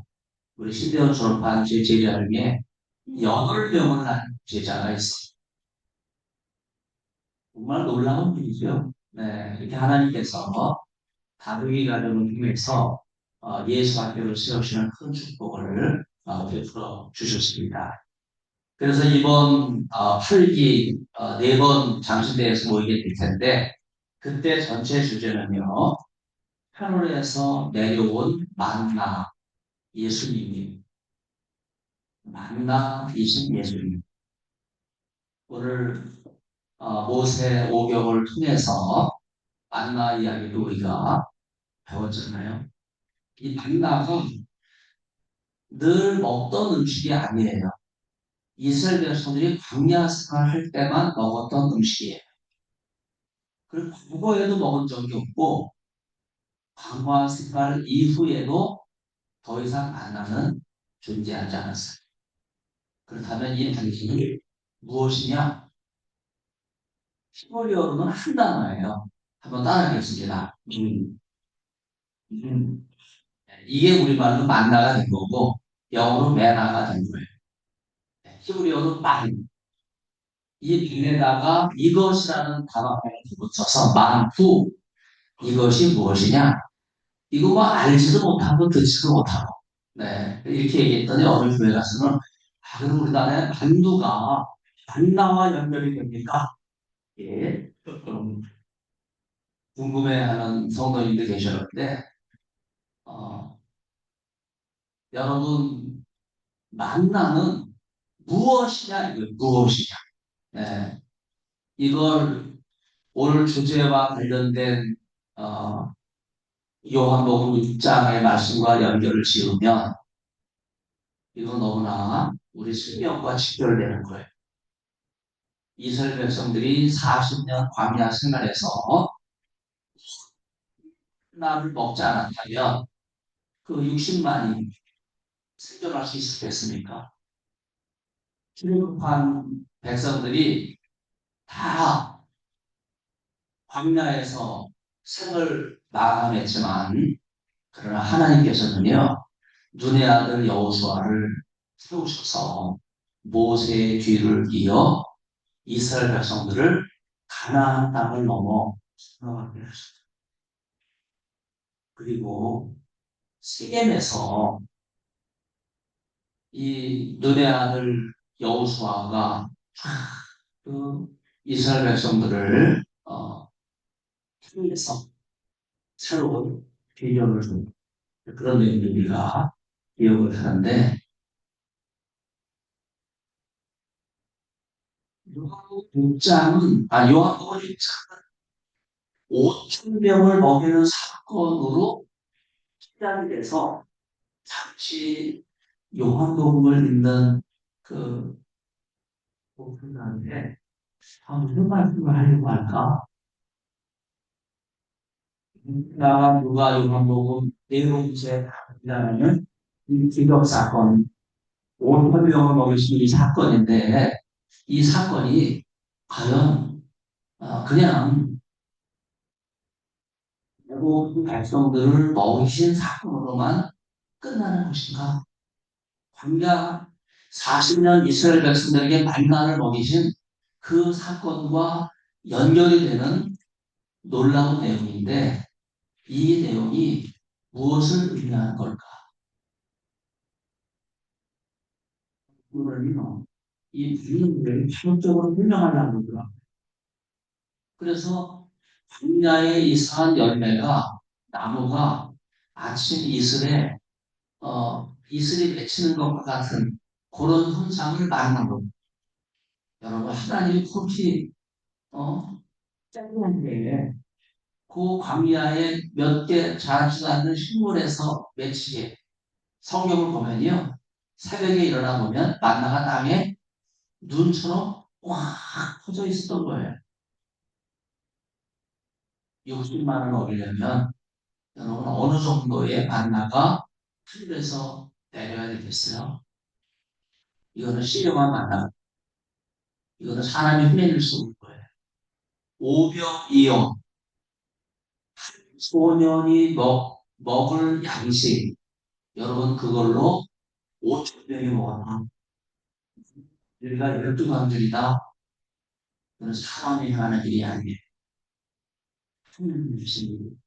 우리 신대원 졸업한 제 제자 중에 8명을 낳은 제자가 있어요. 정말 놀라운 일이죠. 네, 이렇게 하나님께서 다둥이 가정을 통해서 예수 학교를 세우시는 큰 축복을 베풀어 주셨습니다. 그래서 이번 8기 4번 장신대에서 모이게 될 텐데 그때 전체 주제는요. 하늘에서 내려온 만나 예수님이 만나이신 예수님. 오늘 모세 오경을 통해서 만나 이야기도 우리가 배웠잖아요. 이 만나가 늘 먹던 음식이 아니에요. 이스라엘 백성들이 광야 생활할 때만 먹었던 음식이에요. 그리고 과거에도 먹은 적이 없고 광야 생활 이후에도 더 이상 만나는 존재하지 않았어요. 그렇다면 이 당신이 무엇이냐? 히브리어로는 한 단어예요. 한번 따라하겠습니다. 음. 이게 우리말로 만나가 된 거고 영어로 메나가 된 거예요. 히브리어로 만. 이 빈에다가 이것이라는 단어를 붙여서 만후 이것이 무엇이냐? 이거 뭐 알지도 못하고 듣지도 못하고 네 이렇게 얘기했더니 어느 교회 가서는 그럼 우리나라에 만두가 만나와 연결이 됩니까? 예. 그럼 궁금해하는 성도님들 계셨는데 어, 여러분 만나는 무엇이냐 이거 무엇이냐 네. 이걸 오늘 주제와 관련된 어, 요한복음 6장의 말씀과 연결을 지으면 이거 너무나 우리 생명과 직결되는 거예요. 이스라엘 백성들이 40년 광야 생활에서 나를 먹지 않았다면 그 60만이 생존할 수 있었겠습니까? 출애굽한 백성들이 다 광야에서 생을 마감했지만 그러나 하나님께서는요 눈의 아들 여호수아를 세우셔서 모세의 뒤를 이어 이스라엘 백성들을 가나안 땅을 넘어 들어가게 하셨다. 그리고 세겜에서 이 눈의 아들 여호수아가 그 이스라엘 백성들을 통해서 새로운 비전을 준 그런 내용을 우리가 기억을 하는데 요한복음 6장은 5천 명을 먹이는 사건으로 시작이 돼서 잠시 요한복음을 읽는 그 목사한테 무슨 말씀을 하려고 할까? 누가 요한복음 내용이라면 이 기적 사건, 5천 명을 먹이신 이 사건인데 이 사건이 과연 그냥 애국 백성들을 먹이신 사건으로만 끝나는 것인가? 광야 40년 이스라엘 백성들에게 만나를 먹이신 그 사건과 연결이 되는 놀라운 내용인데 이 내용이 무엇을 의미하는 걸까? 그러면 이 비밀을 기록적으로 설명하려고 그러더라고요. 그래서 광야의 이상한 열매가 나무가 아침 이슬이 맺히는 것과 같은 그런 현상을 말하는 겁니다. 여러분 하나님이 혹시 짧은데 그 광야에 몇 개 자라지도 않는 식물에서 맺히게 성경을 보면요. 새벽에 일어나 보면 만나가 땅에 눈처럼 꽉 퍼져 있었던 거예요. 60만을 먹이려면 여러분 어느 정도의 만나가 하늘에서 내려야 되겠어요? 이거는 신령한 만나. 이거는 사람이 흔해낼 수 없는 거예요. 오병이어 소년이 먹을 양식 여러분 그걸로 5천 명이 먹었다. 우리가 12강들이다. 그건 사람이 하는 일이 아니에요. 하나님 주신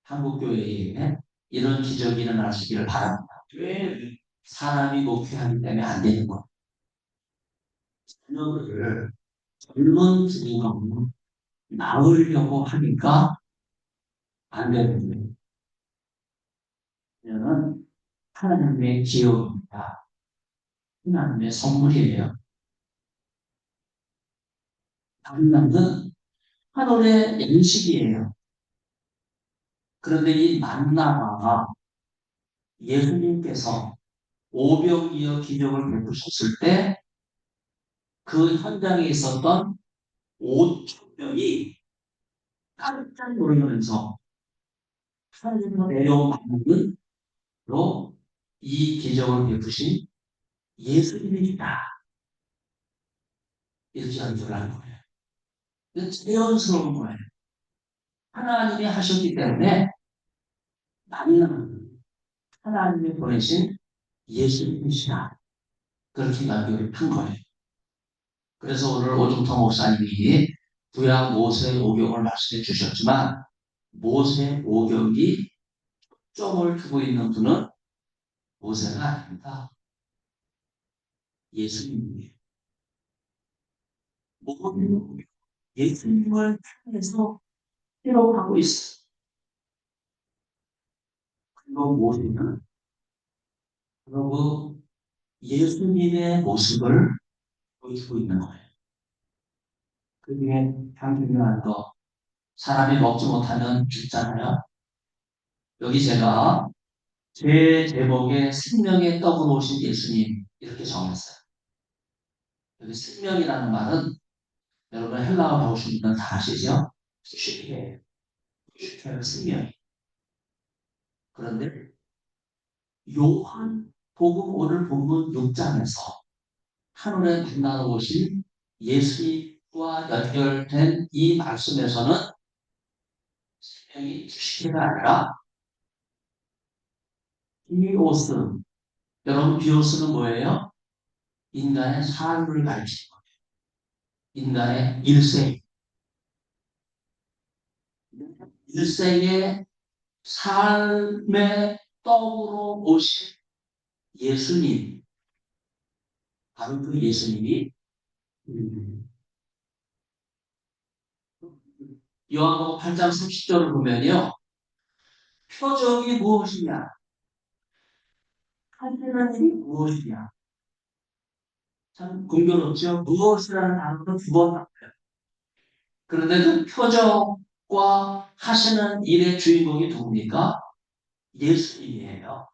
한국교회에 이런 기적이 일어나시기를 바랍니다. 왜 사람이 목회하기 때문에 안 되는 거예요. 자녀를 젊은 부부가 낳으려고 하니까 안 되는 거예요. 자녀는 하나님의 기업입니다. 하나님의 선물이에요. 만나는 하늘의 양식이에요. 그런데 이 만나가 예수님께서 오병이어 기적을 베푸셨을 때 그 현장에 있었던 5천 명이 깜짝 놀라면서 하늘에서 내려온 만나로 이 기적을 베푸신 예수님이다. 이렇게 연주를 하는 거예요. 그 자연스러운 거예요. 하나님이 하셨기 때문에 나는 하나님이 보내신 예수님이시다. 그렇게 연결을 한 거예요. 그래서 오늘 오중터 목사님이 구약 모세 오경을 말씀해 주셨지만 모세 오경이 점을 두고 있는 분은 모세가 아닙니다. 예수님이에요. 모든 예수님을 통해서 기록하고 있어. 그리고 모세는 그리고 예수님의 모습을 보여주고 있는 거예요. 그 중에 참 중요한 거 사람이 먹지 못하면 죽잖아요. 여기 제가 제 제목에 생명의 떡으로 오신 예수님 이렇게 정했어요. 여기 생명이라는 말은 여러분 헬라어 배우신 분은 다 아시죠? 슈케예요. 슈케는 생명. 그런데 요한 복음 오늘 본문 6장에서 하늘에 빛나는 오신 예수님과 연결된 이 말씀에서는 생명이 슈케가 아니라 비오스. 여러분 비오스는 뭐예요? 인간의 삶을 가르치는 거예요. 인간의 일생. 일생의 삶의 떡으로 오신 예수님. 바로 그 예수님이 요한복음 8장 30절을 보면요. 표적이 무엇이냐? 하시는 일이 무엇이냐? 참 공교롭죠? 무엇이라는 단어도 두 번 나와요. 그런데 그 표적과 하시는 일의 주인공이 누굽니까? 예수님이에요.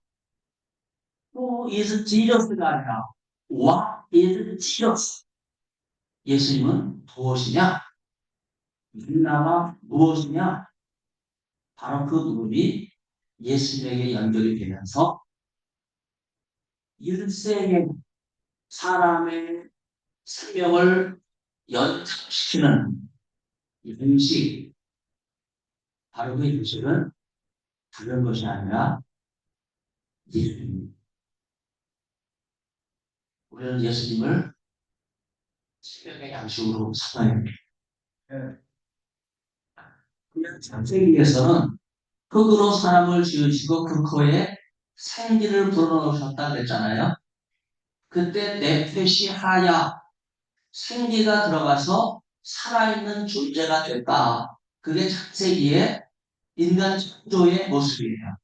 Who is Jesus가 아니라 What is Jesus? 예수님은 무엇이냐? 누나가 무엇이냐? 바로 그 부분이 예수님에게 연결이 되면서 일세의 사람의 생명을 연장시키는 이 음식, 바로 그 음식은 다른 것이 아니라 예수님. 우리는 예수님을 생명의 양식으로 삼아야 합니다. 그냥 창세기에서는 흙으로 사람을 지으시고 그 코에 생기를 불어넣으셨다 그랬잖아요. 그때 네페시 하야 생기가 들어가서 살아있는 존재가 됐다. 그게 창세기의 인간 창조의 모습이에요.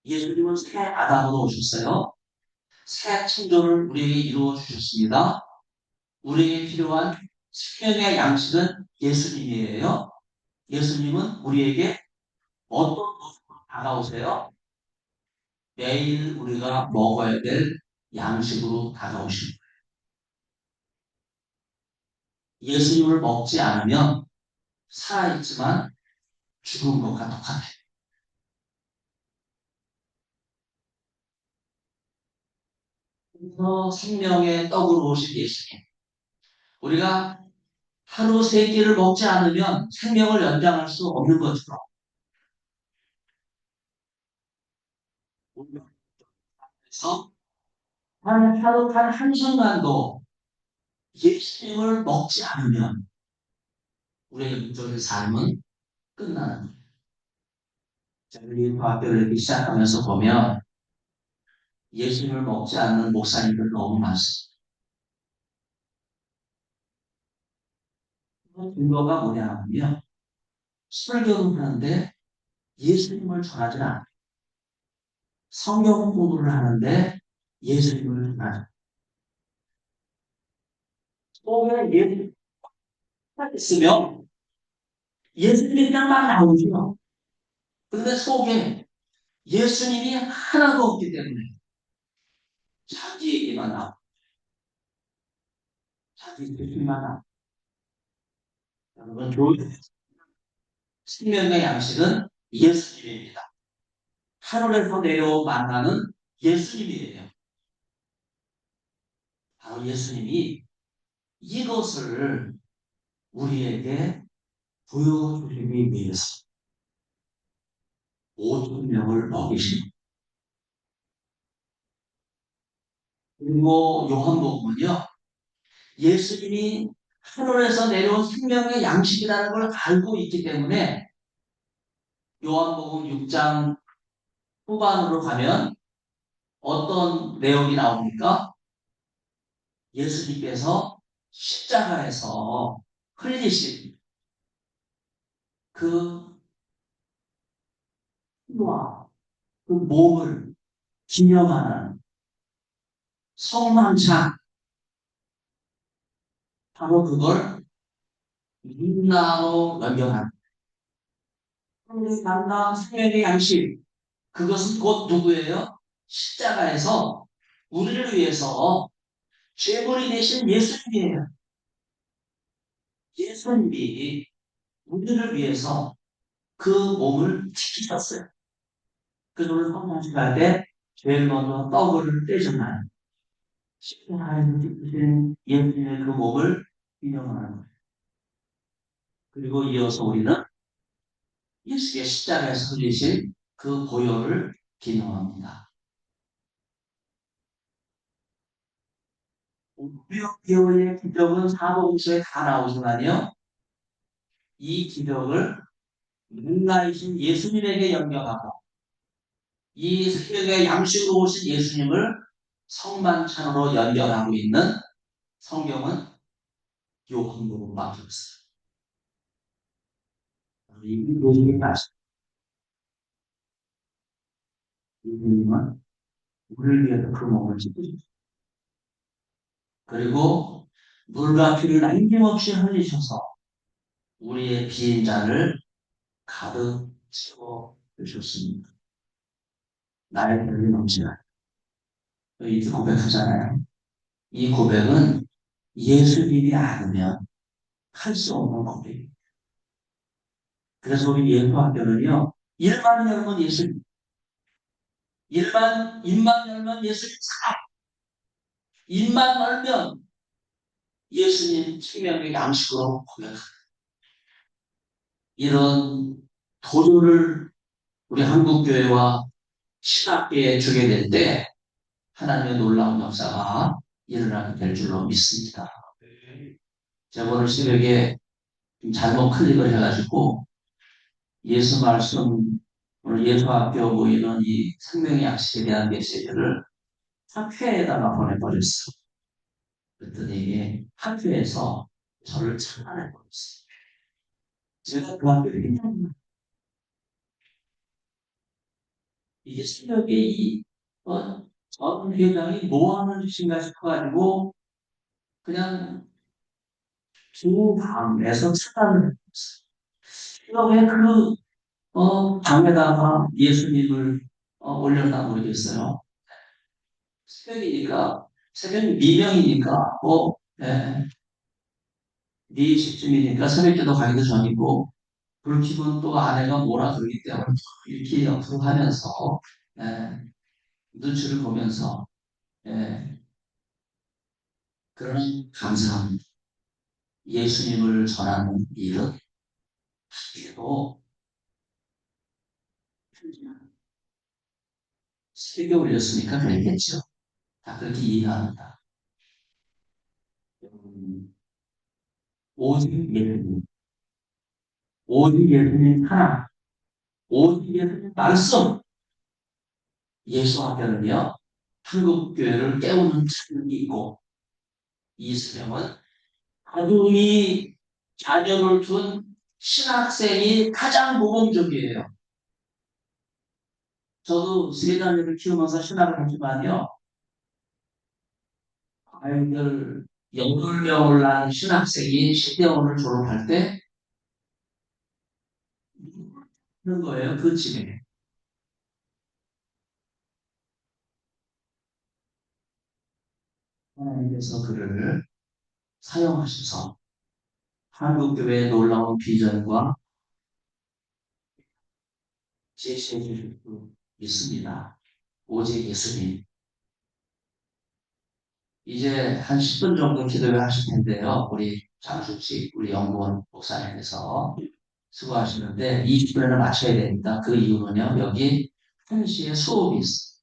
예수님은 새 아담으로 오셨어요. 새 창조를 우리에게 이루어 주셨습니다. 우리에게 필요한 생명의 양식은 예수님이에요. 예수님은 우리에게 어떤 모습으로 다가오세요? 매일 우리가 먹어야 될 양식으로 다가오십니다. 예수님을 먹지 않으면 살아있지만 죽은 것과 똑같아요. 그래서 생명의 떡으로 오신 예수님. 우리가 하루 세 끼를 먹지 않으면 생명을 연장할 수 없는 것처럼 그래서 하루 단 한순간도 예수님을 먹지 않으면 우리의 영적인 삶은 끝나는 거예요. 우리 과학교를 이렇게 시작하면서 보면 예수님을 먹지 않는 목사님들 너무 많습니다. 그 근거가 뭐냐면요. 설교를 하는데 예수님을 전하지 않아요. 성경 공부를 하는데 예수님을 전하지 않아요. 속에 예수님 있으면 예수님이 그냥 막 나오죠. 그런데 속에 예수님이 하나도 없기 때문에 자기 얘기만 나오고 자기 얘기만 나오고 여러분 교회 생명의 양식은 예수님입니다. 하늘에서 내려 만나는 예수님이에요. 바로 예수님이 이것을 우리에게 보여주기 위해서 5천 명을 먹이신. 그리고 요한복음은요, 예수님이 하늘에서 내려온 생명의 양식이라는 걸 알고 있기 때문에 요한복음 6장 후반으로 가면 어떤 내용이 나옵니까? 예수님께서 십자가에서 흘리신 그 피와 그 몸을 기념하는 성만찬, 바로 그걸 민나로 연결하는 만나 생명의 양식, 그것은 곧 누구예요? 십자가에서 우리를 위해서 죄물이 되신 예수님이에요. 예수님이 우리를 위해서 그 몸을 지키셨어요. 그래서 오늘 성만찬 할때 제일 먼저 떡을 떼잖아요. 십자가에서 지키신 예수님의 그 몸을 기념하는 거예요. 그리고 이어서 우리는 예수의 십자가에서 흘리신 그 보혈을 기념합니다. 우리의 기적은 사복음서에 다 나오지만요. 이 기적을 누군가이신 예수님에게 연결하고 이 세계의 양식으로 오신 예수님을 성만찬으로 연결하고 있는 성경은 요한복음밖에 없어요. 이 모든 말씀, 예수님은 우리를 위해서 그 몸을 지키셨어요. 그리고 물과 피를 남김없이 흘리셔서 우리의 빈잔을 가득 채워 주셨습니다. 나의 별이 넘치나. 이 고백하잖아요. 이 고백은 예수님이 아니면 할 수 없는 고백입니다. 그래서 우리 예수학교는요, 일만 열면 예수님, 입만 열면 예수님 사, 입만 열면 예수님 생명의 양식으로 고백합니다. 이런 도전을 우리 한국교회와 신학계에 주게 될 때 하나님의 놀라운 역사가 일어나게 될 줄로 믿습니다. 제가 오늘 새벽에 잘못 클릭을 해가지고 예수 말씀, 오늘 예수학교 모이는 이 생명의 양식에 대한 메시지를 학회에다가 보내버렸어. 그랬더니 학교에서 저를 차단해버렸어. 제가 그 학교에 있는 이게 새벽에 전 회장이 뭐 하는 짓인가 싶어가지고 그냥 주 방에서 차단을 했어요. 왜그 방에다가 예수님을 올렸나 모르겠어요. 새벽이니까, 새벽 미명이니까, 예, 4시쯤이니까 새벽기도 가기도 전이고, 불키면 또 아내가 뭐라 그러기 때문에 이렇게 옆으로 하면서, 예, 눈치를 보면서, 예, 그러나 감사합니다. 예수님을 전하는 일은 하기도 세계 올렸으니까 그랬겠죠. 다 그렇게 이해합니다. 오직 예수님, 오직 예수님 하나, 오직 예수님 말씀, 예수학교는요, 한국교회를 깨우는 책임이 있고, 이 수령은 가정이 자녀를 둔 신학생이 가장 모범적이에요. 저도 세 자녀를 키우면서 신학을 하지만요, 아이들 8명을 낳은 신학생이 시대원을 졸업할 때, 있는 거예요, 그 집에. 하나님께서 그를 사용하셔서 한국교회의 놀라운 비전과 제시해 주셨고, 있습니다. 오직 예수님. 이제 한 10분 정도 기도를 하실 텐데요. 우리 장숙식, 우리 영무원 목사님께서 수고하시는데 20분에는 맞춰야 됩니다. 그 이유는요. 여기 1시에 수업이 있어요.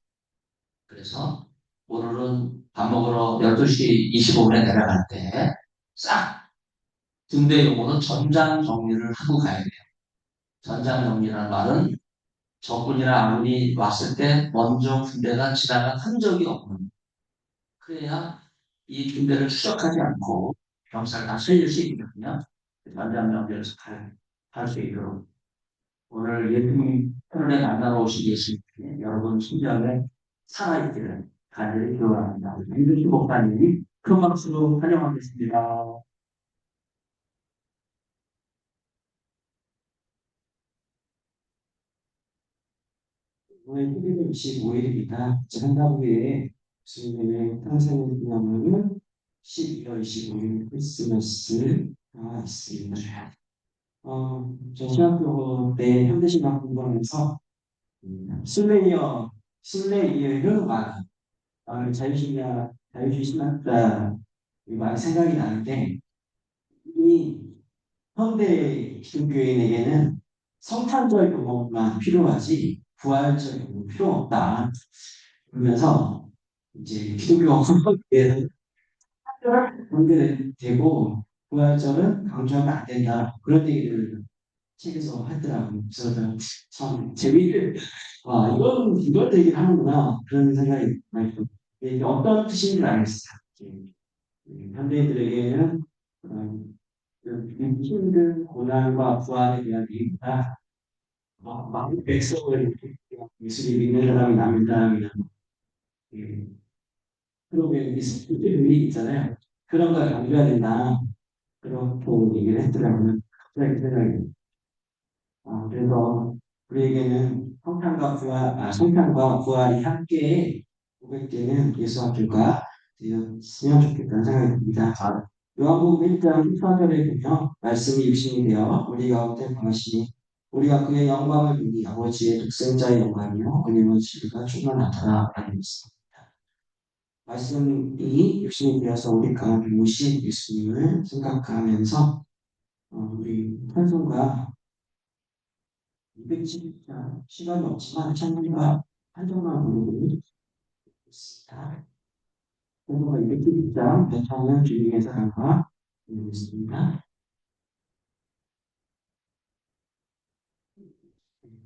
그래서 오늘은 밥 먹으러 12시 25분에 내려갈 때 싹 등대 요구는 전장 정리를 하고 가야 돼요. 전장 정리라는 말은 적군이나 아군이 왔을 때 먼저 군대가 지나간 흔적이 없는, 그래야 이 군대를 추적하지 않고 병사를 다 살릴 수 있거든요. 전장 정리를 할 수 있도록 오늘 예수님 편에 만나러 오신 예수님께 여러분 심장에 살아있기를 간절히 기원합니다. 민주시 목사님이 큰 박수로 환영하겠습니다. 오늘 11월 25일입니다. 지난달 후에 주님의 탄생을 기념하는 12월 25일 크리스마스가 있습니다. 저 중학교 때 현대신학 공부하면서 순례이어의 말, 자유주의 신학자 이 말이 생각이 나는데 이 현대 기독교인에게는 성탄절 용어만 필요하지 부활절 용어 필요 없다. 그러면서 이제 기독교 성경에는 강조되고 부활절은 강조하면 안 된다. 그런 얘기를 책에서 하더라고요. 그래서 참 재미있게 이걸 얘기를 하는구나 그런 생각이 많이 들어요. 이게 어떤 뜻인지 알겠어요. 현대인들에게는 힘든 고난과 부활에 대한 얘기보다 많은 백성을 예수를 믿는 사람이 남은 사람이나 그러면 의미 있잖아요. 그런 걸 강조해야 된다. 그렇게 얘기를 했더라고요. 갑자기 생각이. 그래서 우리에게는 성탄과 부활이 함께 고백되는 예수 앞길과 되었으면 좋겠다는 생각이 듭니다. 요한복음 1장 14절에 보면 말씀이 육신이 되어 우리 가운데 거하시니 우리가 그의 영광을 보니 아버지의 독생자의 영광이요 은혜와 진리가 충만하더라 라는 말씀. 말씀이 육신이 되어서 우리 가운데 오신 예수님을 생각하면서 우리 찬송가 270장 시간이 없지만 찬송가 한 절만 부르고 있습니다. 찬송가 270장 배창현 주님의 사랑과 부르겠습니다.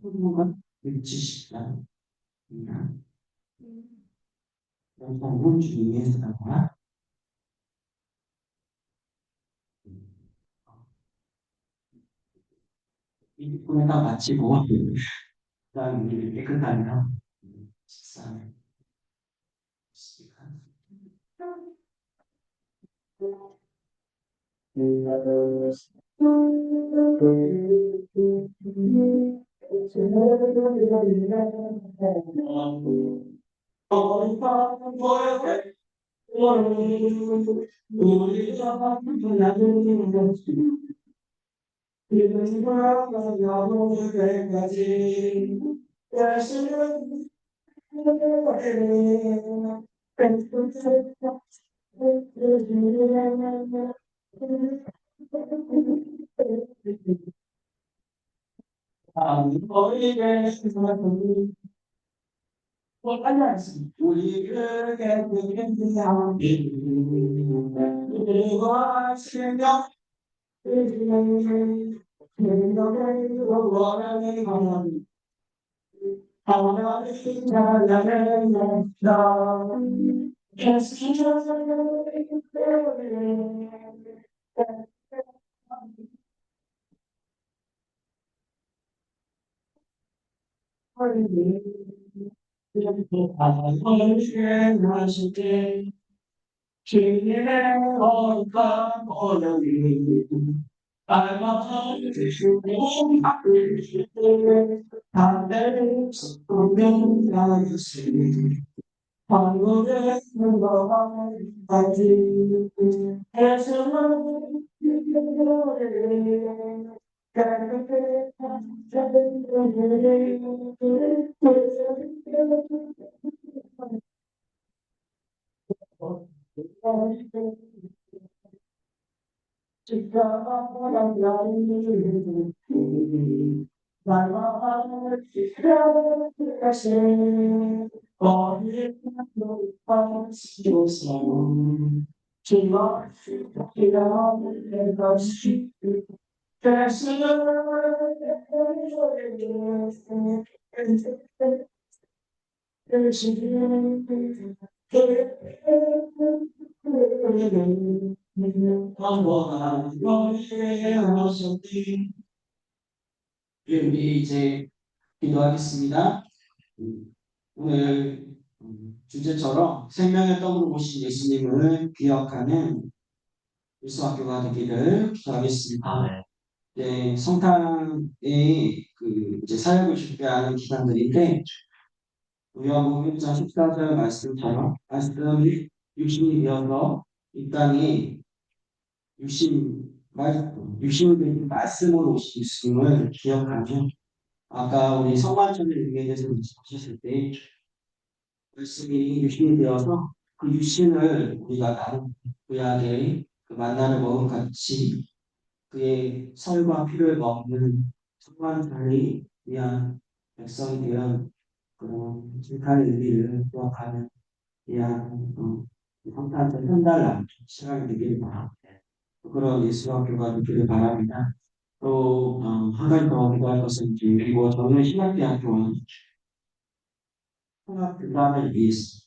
찬송가 270장 배창현 주님의 사랑과 이 부분에다 마치고 그다음 우리 깨끗하며 식사를 했습니다. 우리 이제 기도하겠습니다. 오늘 주제처럼 생명의 떡으로 오신 예수님을 기억하는 일수학교가 되기를 기도하겠습니다. 아멘. 네, 성탄의 그 이제 사역을 준비하는 기간들인데 요한복음 1장 14절 말씀처럼 말씀이 육신이 되어서 이 땅에 육신이 된 말씀으로 오신 예수님을 기억하며 아까 우리 성만찬의 의미에 대해서 말씀하셨을 때 말씀이 육신이 되어서 그 육신을 우리가 나눈 구약의 그 만나를 먹은 같이 그의 살과 피를 먹는 성만찬을 위한 백성이 되어 그런 질타의 의미를 기억하는 위한 성탄절 한달 시간이 되기를 바랍니다. 그런 예수학교가 되기를 바랍니다. 또 한 가지 더 기도할 것은 그리고 저는 신학대학교와 통합교단을 위해서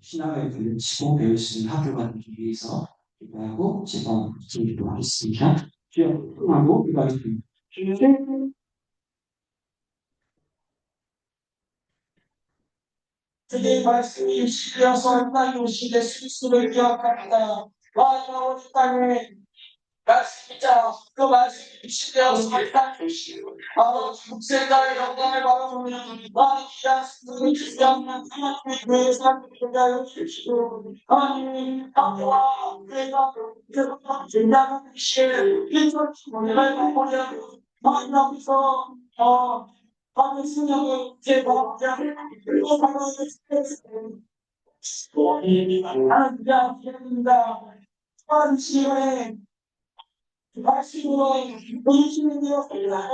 신학을 가르치고 배울 수 있는 학교가 되기 위해서 기도하고 제가 기도하겠습니다. 주여 하고 기도하겠습니다. 주의 말씀이 시되어서 하나님 오시게 스스로를 기억합니다. 마지막 우리 땅에 말씀이자 그 말씀이 시되어서 하나님 오시고 아버지 국세자의 영광을 바라보며 나의 귀한 스승을 주시하는 하나님의 교회의 삶을 하여 주시고 하나님 학교와 교회가 그것과 진정한 시에 일절치 모델을 바꾸려 하나님 앞에서 하나님 승령을 제공하자 그리고 하나님의 스승을 하나님 기합니다 하나님 말씀으로 의심이 되었습니다.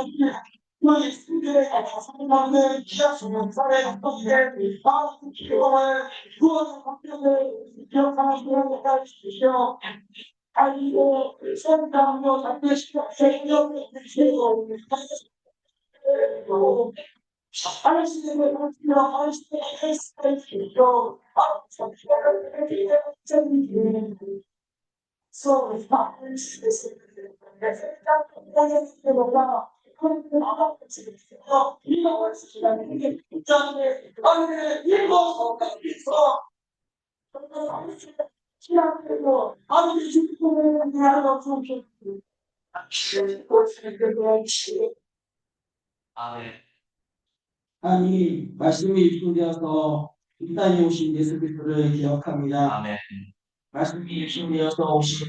너희 스승들의 성령을 기하시는 사회 학생들의 마음 기도를 구원의 학생을 기억하는 그런 주시오. 아이고 성장하며 장대시켜 생명을 주시고 하나님의 말씀으로 하나님의 헬스를 주시오. So it's not specific. 아멘. 아니 말씀이 입증되어서 이 땅에 오신 예수 그리스도를 기억합니다. 아멘. 말씀이 입증되어서 오신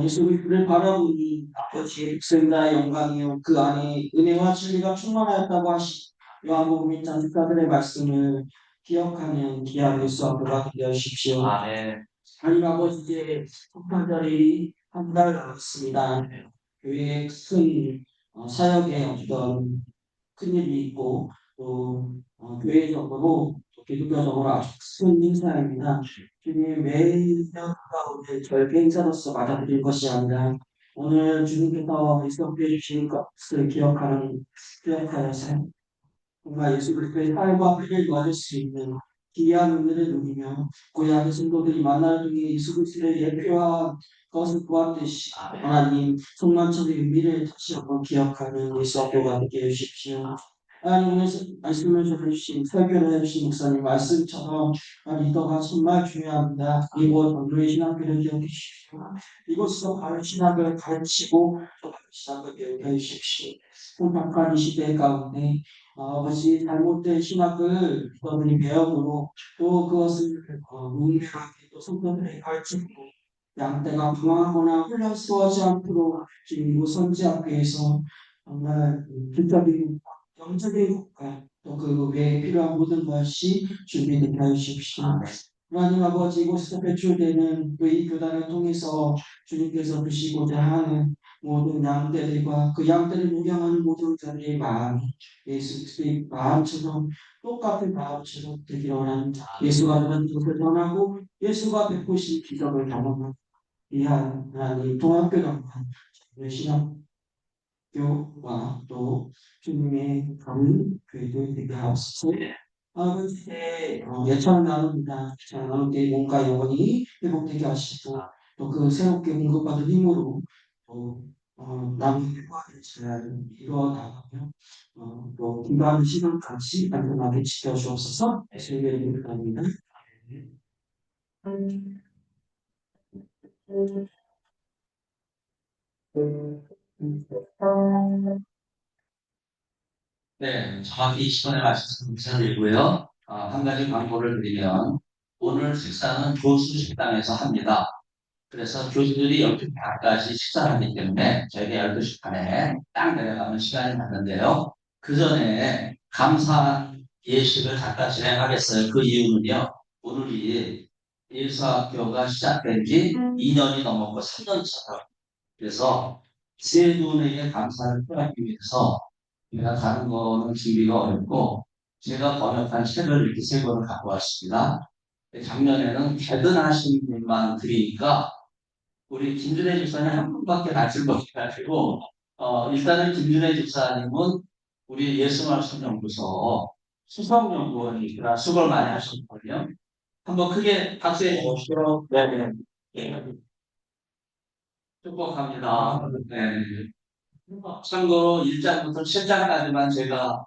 예수 그리스도를 바라보니 아버지의 백성이다 영광이요 그 안에 은혜와 진리가 충만하였다고 하시 요한복음 1장 14절의 말씀을 기억하면 귀한 예수 앞으로 되게 하십시오. 아멘. 하나님 아버지 이제 성탄절이 한 달 남았습니다. 교회의 큰 사역에 어떤 큰 일이 있고 또 교회적으로 또 기독교적으로 아주 큰 행사입니다. 주님 매년 가운데 절개 행사로서 맞아들일 것이 아니라 오늘 주님께서 약속해 주신 것을 기억하여서 정말 예수 그리스도의 살과 피를 얻을 수 있는 귀한 은혜를 누리며 고향의 성도들이 만날 중에 예수 그리스도의 예표한 것을 보았듯이 하나님 성만찬의 의미를 다시 한번 기억하는 예수 학교가 되게 해주십시오. 하나님 오늘 말씀을 전해주신 설교를 해주신 목사님 말씀처럼 리더가 정말 중요합니다. 그리고 전도의 신학교를 기억해 주십시오. 이곳에서 바른 신학을 가르치고 또 바른 신학을 배우게 해주십시오. 혼탁한 이 시대 가운데 아버지 잘못된 신학을 리더들이 배움으로 또 그것을 문명하게 또 성도들에게 가르치고 양떼가 방황하거나 혼란스러워하지 않도록 지금 이곳 선지학교에서 정말 질적인 영적인 국가 또 그 외에 필요한 모든 것이 준비되게 하여 주십시오. 하나님 아버지 이곳에서 배출되는 이 교단을 통해서 주님께서 주시고자 하는 모든 양떼들과 그 양떼를牧養하는 모든 자들의 마음이 예수 그리스도의 마음처럼 똑같은 마음처럼 되기를 원합니다. 예수가 하는 것을 전하고 예수가 베푸신 기적을 경험하는 귀한 하나님 통합교단과 신학교와 또 주님의 가문 교회들 되게 하옵소서. 아버지의 예찬을 나눕니다. 예찬을 나눌 때 몸과 영혼이 회복되게 하시고 또 그 새롭게 공급받은 힘으로 또 남의 회복을 잘 이루어 나가며 또 기도하는 시간까지 안전하게 지켜주옵소서. 예수님의 이름으로 기도합니다. 네, 정확히 20번의 말씀 드리고요. 한 가지 광고를 드리면 오늘 식사는 교수 식당에서 합니다. 그래서 교수들이 12시 반까지 식사를 하기 때문에 저희가 12시 반에 딱 내려가면 시간이 났는데요. 그 전에 감사 예식을 잠깐 진행하겠어요. 그 이유는요. 오늘이 예수학교가 시작된 지 2년이 넘었고 3년 차요. 그래서 세 분에게 감사를 표하기 위해서 제가 다른 거는 준비가 어렵고 제가 번역한 책을 이렇게 세 권을 갖고 왔습니다. 작년에는 개근하신 분만 드리니까 우리 김준혜 집사님 한 분밖에 낯을 못해가지고 일단은 김준혜 집사님은 우리 예수말씀연구소 수석연구원이라 수고를 많이 하셨거든요. 한번 크게 박수해 주십시오. 네, 네. 축복합니다. 네. 참고로 1장부터 7장까지만 제가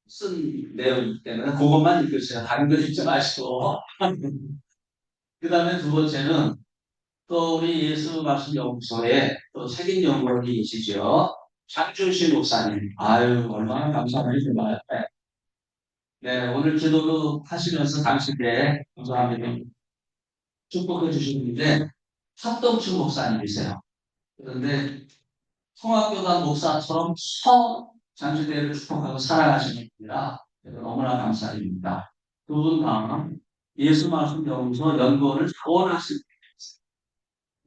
쓴 내용이기 때문에 그것만 읽으세요. 다른 거 읽지 마시고. 그 다음에 두 번째는 또 우리 예수 말씀 연구소에 또 책임 연구원이 계시죠. 장준신 목사님. 아유, 얼마나 감사합니다. 네, 네, 오늘 기도도 하시면서 당신께 감사합니다. 축복해 주시는데 합동춘 목사님이세요. 그런데 성악교단 목사처럼 장주대를 축복하고 살아가시는 분이라 너무나 감사드립니다. 두 분 다 예수 말씀 연구소 연구원을 자원하시는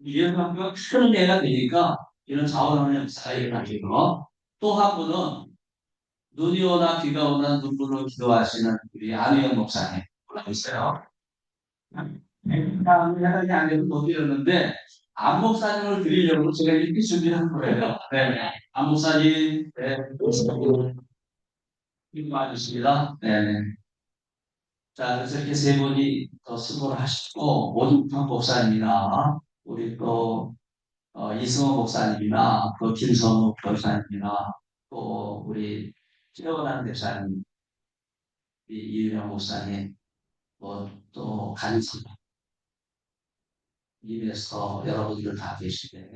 예수학교가 큰 애가 되니까 이런 자원하는 역사가 일어나시고 또 한 분은 눈이 오나 비가 오나 눈물로 기도하시는 우리 안희영 목사님 올라와 있어요. 해당이 안 돼도 못 드렸는데 안 목사님을 드리려고 제가 이렇게 준비한 거예요. 네. 안 목사님, 네. 힘 많으십니다. 네. 자, 그래서 이렇게 세 분이 또 수고를 하시고, 오중평 목사님이나, 우리 또, 이승호 목사님이나, 또 김성욱 목사님이나, 또 우리 최원한 대사님, 이유명 목사님, 또 간사, 입에서 여러분들 다 계시게,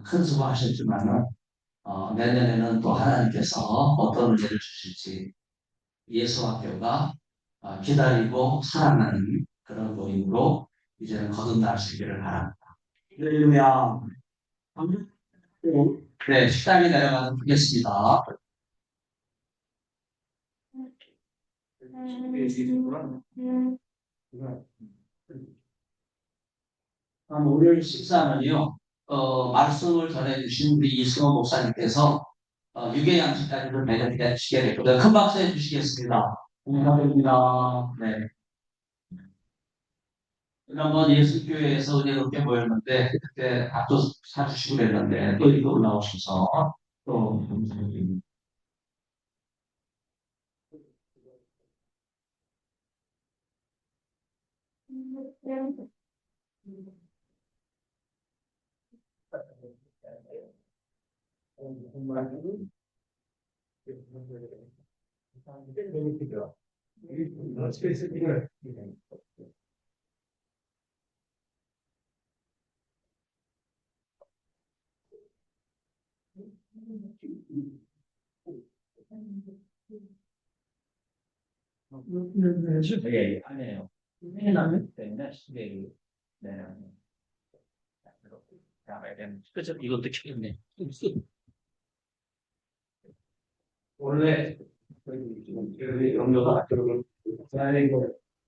큰 수고 하셨지만은, 내년에는 또 하나님께서 어떤 은혜를 주실지 예수학교가 기다리고 사랑하는 그런 모임으로 이제는 거듭나시기를 바랍니다. 할렐루야. 네, 식당에 내려가도록 하겠습니다. 오늘 식사는요, 말씀을 전해주신 우리 이승호 목사님께서 유괴양식까지를 배달시게 됐고요. 큰 박수 해주시겠습니다. 감사합니다. 네. 지난번 예수교회에서 은혜롭게 모였는데, 그때 밥도 사주시고 그랬는데, 또 이거 올라오셔서 또 감사드립니다. 되게 하네요. 해나면 때문에 되게 네. 그죠? 이것도 켰네. 원래 여기 연료가 들어오고